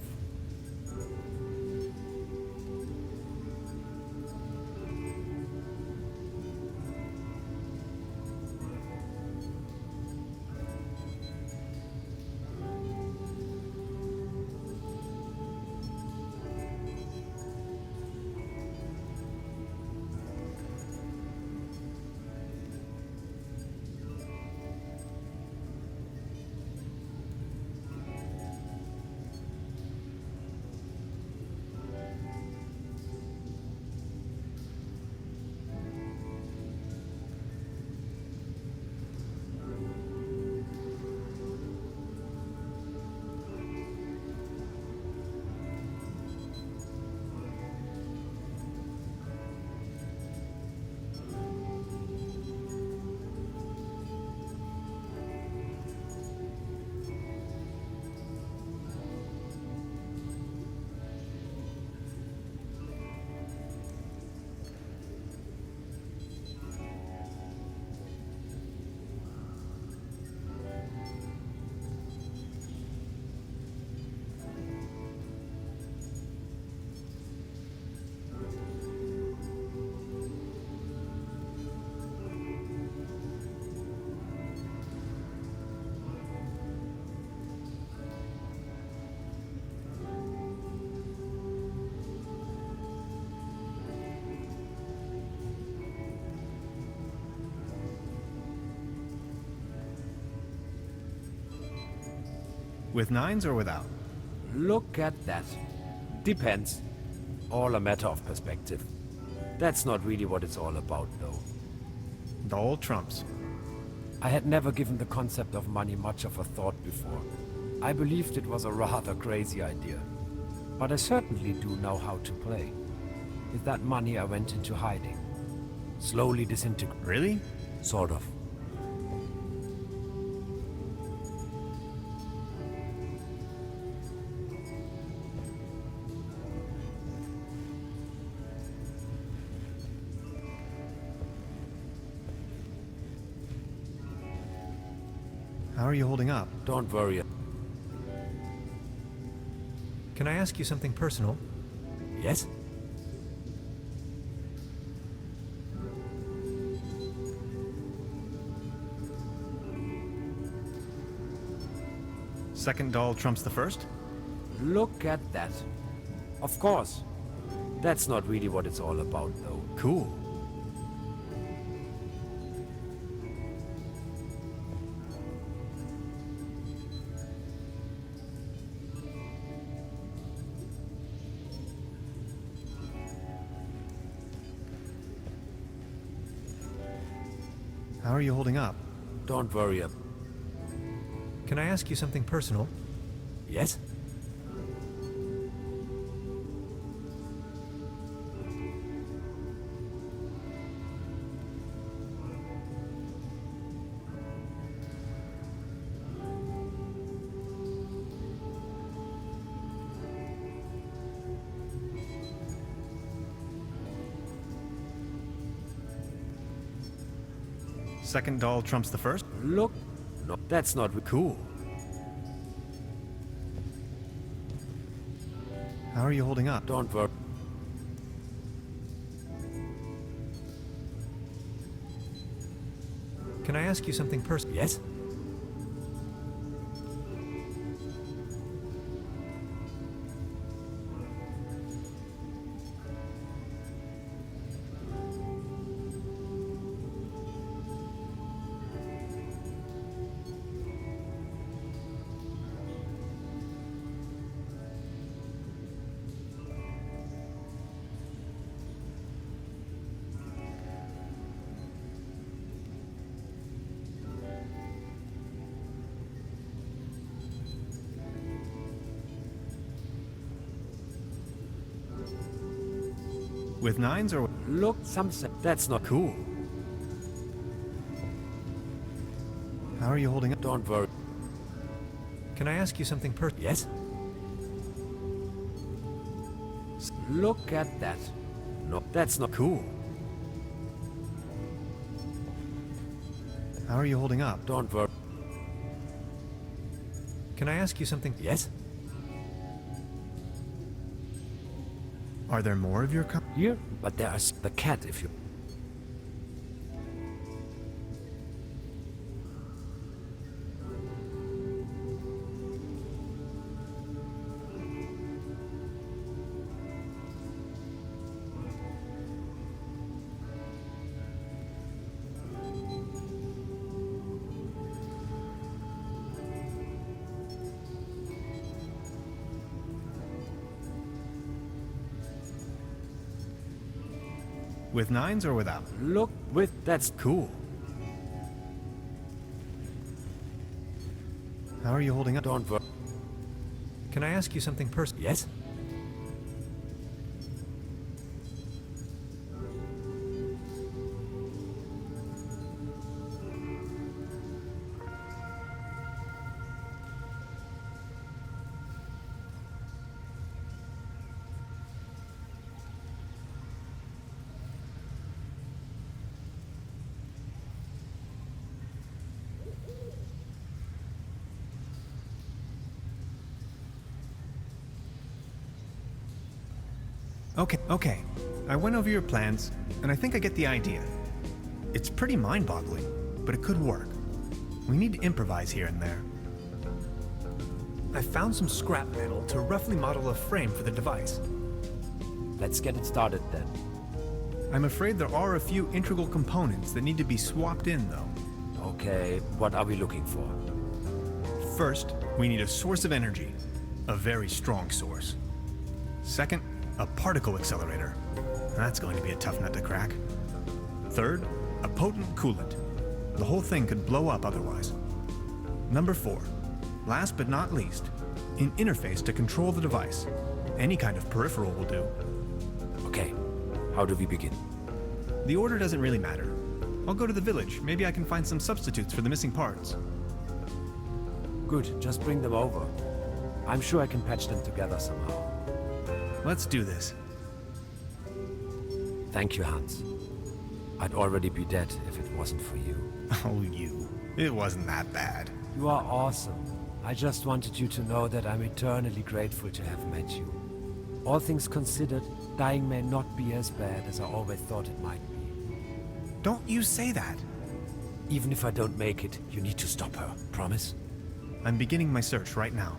With nines or without? Look at that. Depends. All a matter of perspective. That's not really what it's all about, though. The old trumps. I had never given the concept of money much of a thought before. I believed it was a rather crazy idea. But I certainly do know how to play. With that money I went into hiding. Slowly disintegrating. Really? Sort of. How are you holding up? Don't worry. Can I ask you something personal? Yes? Second doll trumps the first? Look at that. Of course. That's not really what it's all about, though. Cool. How are you holding up? Don't worry. Can I ask you something personal? Yes? Second doll trumps the first? Look. No, that's not cool. How are you holding up? Don't worry. Can I ask you something personal? Yes? With nines or... Look, that's not cool. How are you holding up? Don't worry. Can I ask you something personal? Yes? Look at that. No, that's not cool. How are you holding up? Don't worry. Can I ask you something? Yes? Are there more of your Here? But there's the cat if you... With nines or without? Look, that's cool. How are you holding up? Don't worry. Can I ask you something personal? Yes? Okay. I went over your plans, and I think I get the idea. It's pretty mind-boggling, but it could work. We need to improvise here and there. I found some scrap metal to roughly model a frame for the device. Let's get it started then. I'm afraid there are a few integral components that need to be swapped in, though. Okay, what are we looking for? First, we need a source of energy. A very strong source. Second, a particle accelerator. That's going to be a tough nut to crack. Third, a potent coolant. The whole thing could blow up otherwise. Number 4, last but not least, an interface to control the device. Any kind of peripheral will do. Okay, how do we begin? The order doesn't really matter. I'll go to the village. Maybe I can find some substitutes for the missing parts. Good, just bring them over. I'm sure I can patch them together somehow. Let's do this. Thank you, Hans. I'd already be dead if it wasn't for you. Oh, you. It wasn't that bad. You are awesome. I just wanted you to know that I'm eternally grateful to have met you. All things considered, dying may not be as bad as I always thought it might be. Don't you say that. Even if I don't make it, you need to stop her. Promise? I'm beginning my search right now.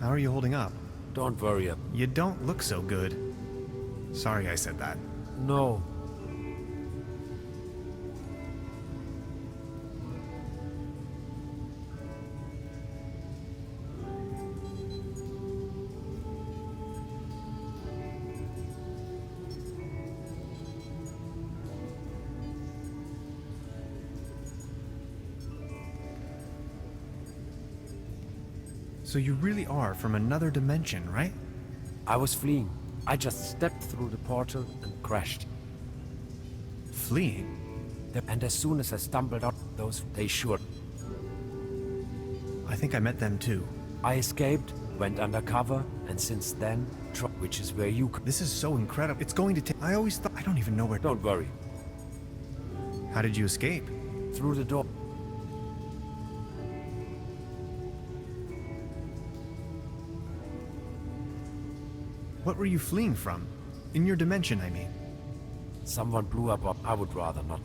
How are you holding up? Don't worry. You don't look so good. Sorry I said that. No. So you really are from another dimension, right? I was fleeing. I just stepped through the portal and crashed. Fleeing? And as soon as I stumbled out, they sure. I think I met them too. I escaped, went undercover, and since then, which is where you... This is so incredible. It's going to take... I always thought... I don't even know where... Don't worry. How did you escape? Through the door. What were you fleeing from? In your dimension, I mean. Someone blew up. I would rather not.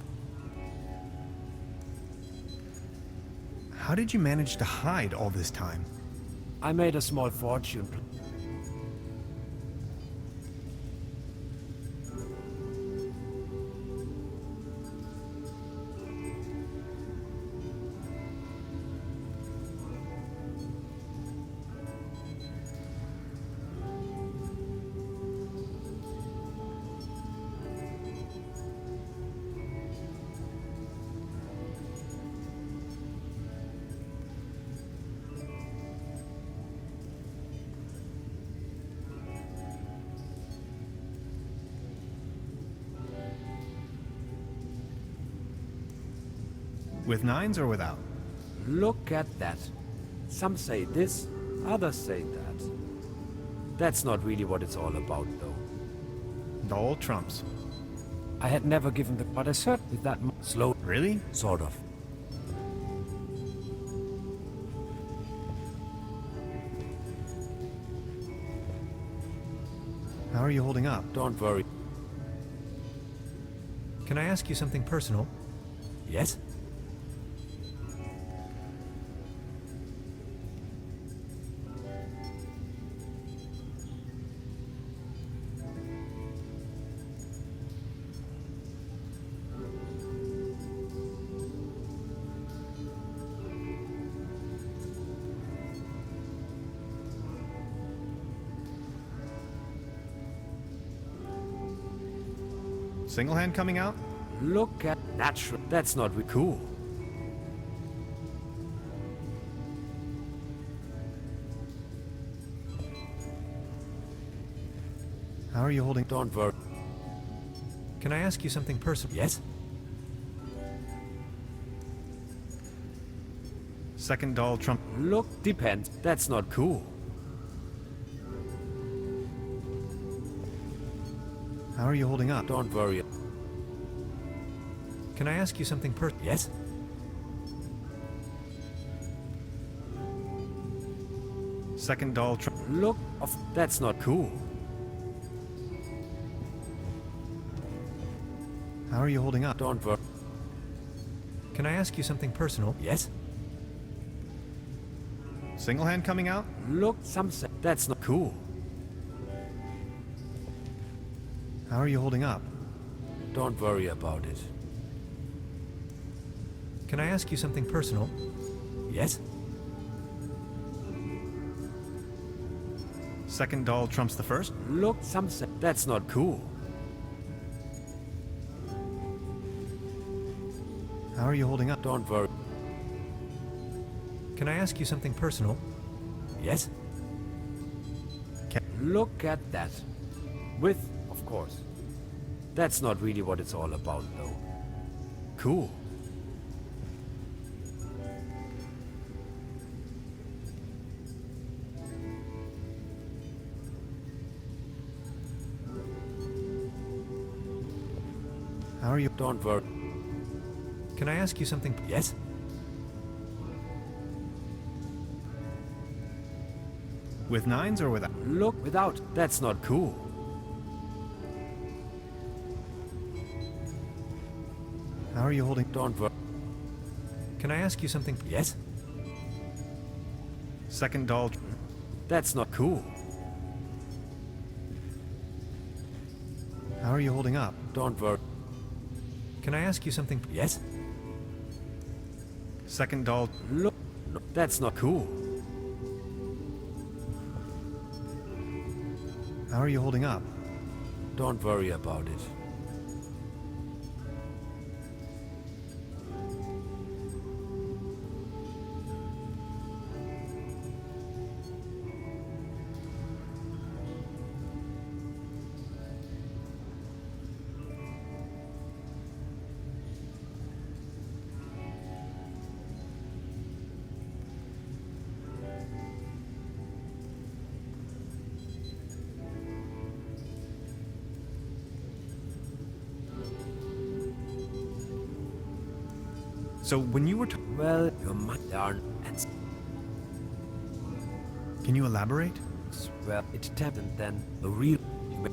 How did you manage to hide all this time? I made a small fortune. With nines or without? Look at that. Some say this, others say that. That's not really what it's all about, though. All trumps. I had never given the... But I certainly that... Slow. Really? Sort of. How are you holding up? Don't worry. Can I ask you something personal? Yes? Single hand coming out? Look at natural. That's not cool. How are you holding? Don't worry. Can I ask you something personal? Yes? Second doll trump. Look, depends. That's not cool. How are you holding up? Don't worry. Can I ask you something personal? Yes? Second doll trump. Look, that's not cool. How are you holding up? Don't worry. Can I ask you something personal? Yes? Single hand coming out? Look, some say that's not cool. How are you holding up? Don't worry about it. Can I ask you something personal? Yes? Second doll trumps the first? Look, some say that's not cool. How are you holding up? Don't worry. Can I ask you something personal? Yes? Look at that. With, of course. That's not really what it's all about, though. Cool. How are you? Don't worry. Can I ask you something? Yes? With nines or without? Look, without. That's not cool. How are you holding? Don't worry. Can I ask you something? Yes? Second doll. That's not cool. How are you holding up? Don't worry. Can I ask you something? Yes? Second doll. Look, no, that's not cool. How are you holding up? Don't worry about it. So when you were Well, your mind darn and can you elaborate? well, it tapped and then a real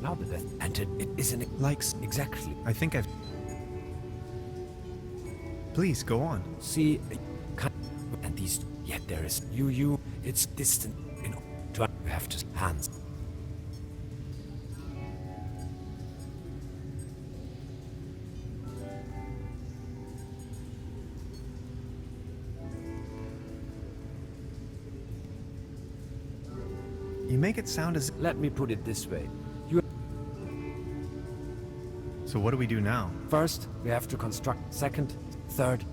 now the death and it isn't Like exactly. I think I've. Please go on. See, and these yet there is you. It's distant. You know, you have to hands. You make it sound as. Let me put it this way. You So what do we do now? first we have to construct. Second, third.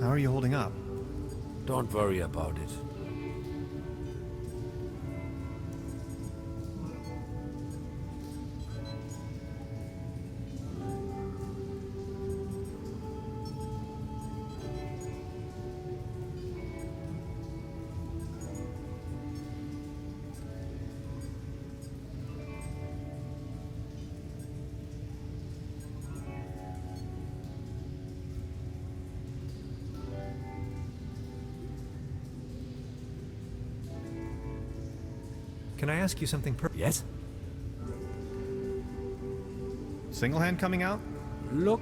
How are you holding up? Don't worry about it. Can I ask you something Yes? Single hand coming out? Look,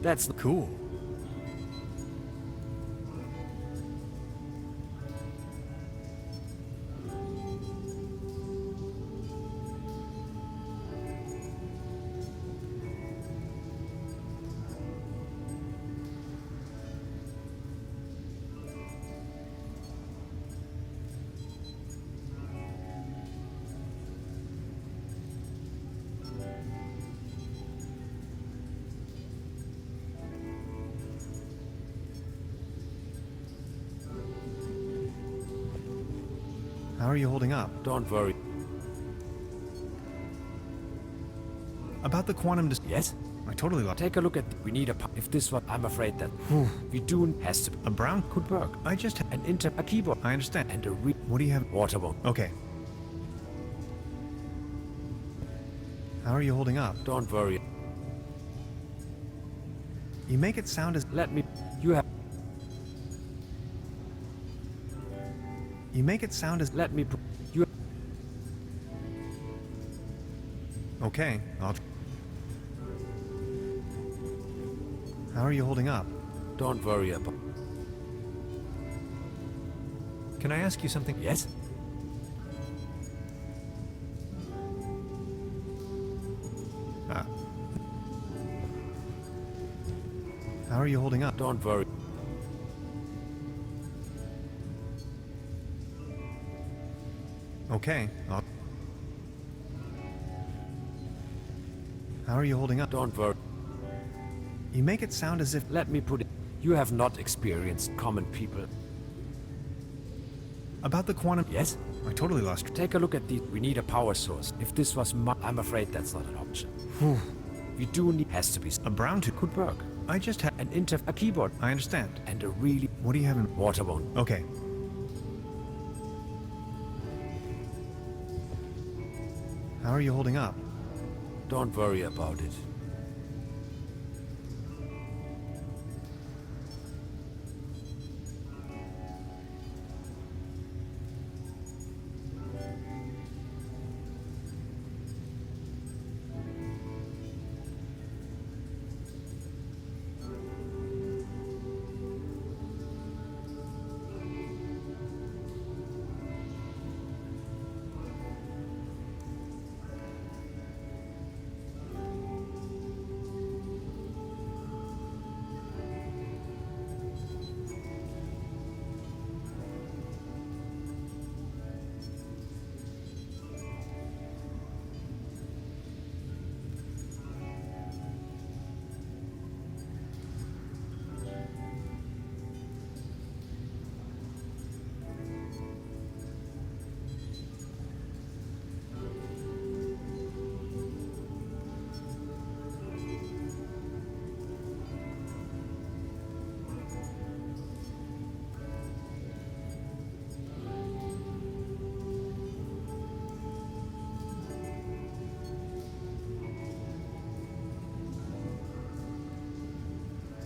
that's Cool. How are you holding up? Don't worry. About the quantum Yes? I totally lost. Take a look at. We need a. If this one, I'm afraid that we do has to. A brown? Could work. I just. An a keyboard. I understand. And a What do you have? water won't. Okay. How are you holding up? Don't worry. You make it sound as. Let me. You have. You make it sound as. Let me. You. Okay, I'll. How are you holding up? Don't worry about. Can I ask you something? Yes? How are you holding up? Don't worry. Okay, I'll. How are you holding up? Don't worry. You make it sound as if. Let me put it. You have not experienced common people. About the quantum. Yes? I totally lost. Take a look at the. We need a power source. If this was I'm afraid that's not an option. We do need. Has to be. A brown tube Could work. I just had. A keyboard. I understand. And a really. What do you have in. Water won't. Okay. How are you holding up? Don't worry about it.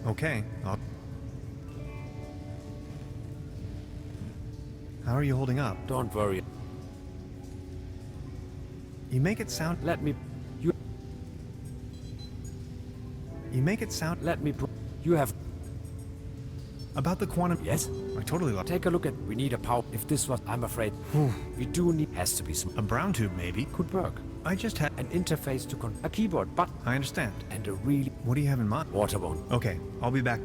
Okay. How are you holding up? Don't worry. You make it sound... Let me... You make it sound... Let me... You have... About the quantum... Yes? I totally lost... Take a look at... We need a power... If this was... I'm afraid... We do need... Has to be some... A brown tube, maybe? Could work. I just had... An interface to a keyboard, but... I understand. And a really... What do you have in mind? Waterborne. Okay, I'll be back.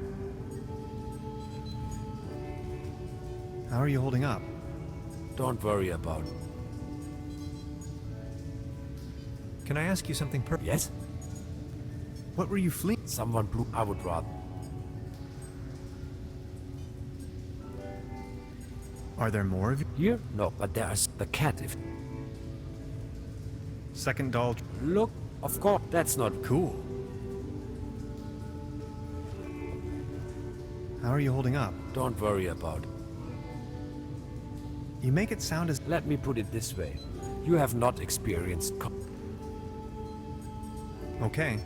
How are you holding up? Don't worry about it. Can I ask you something Yes? What were you fleeing? Someone blew... I would rather... Are there more of you? Here? No, but there's the cat if... Second doll... Look, of course, that's not... Cool. How are you holding up? Don't worry about it. You make it sound as... Let me put it this way. You have not experienced... Okay.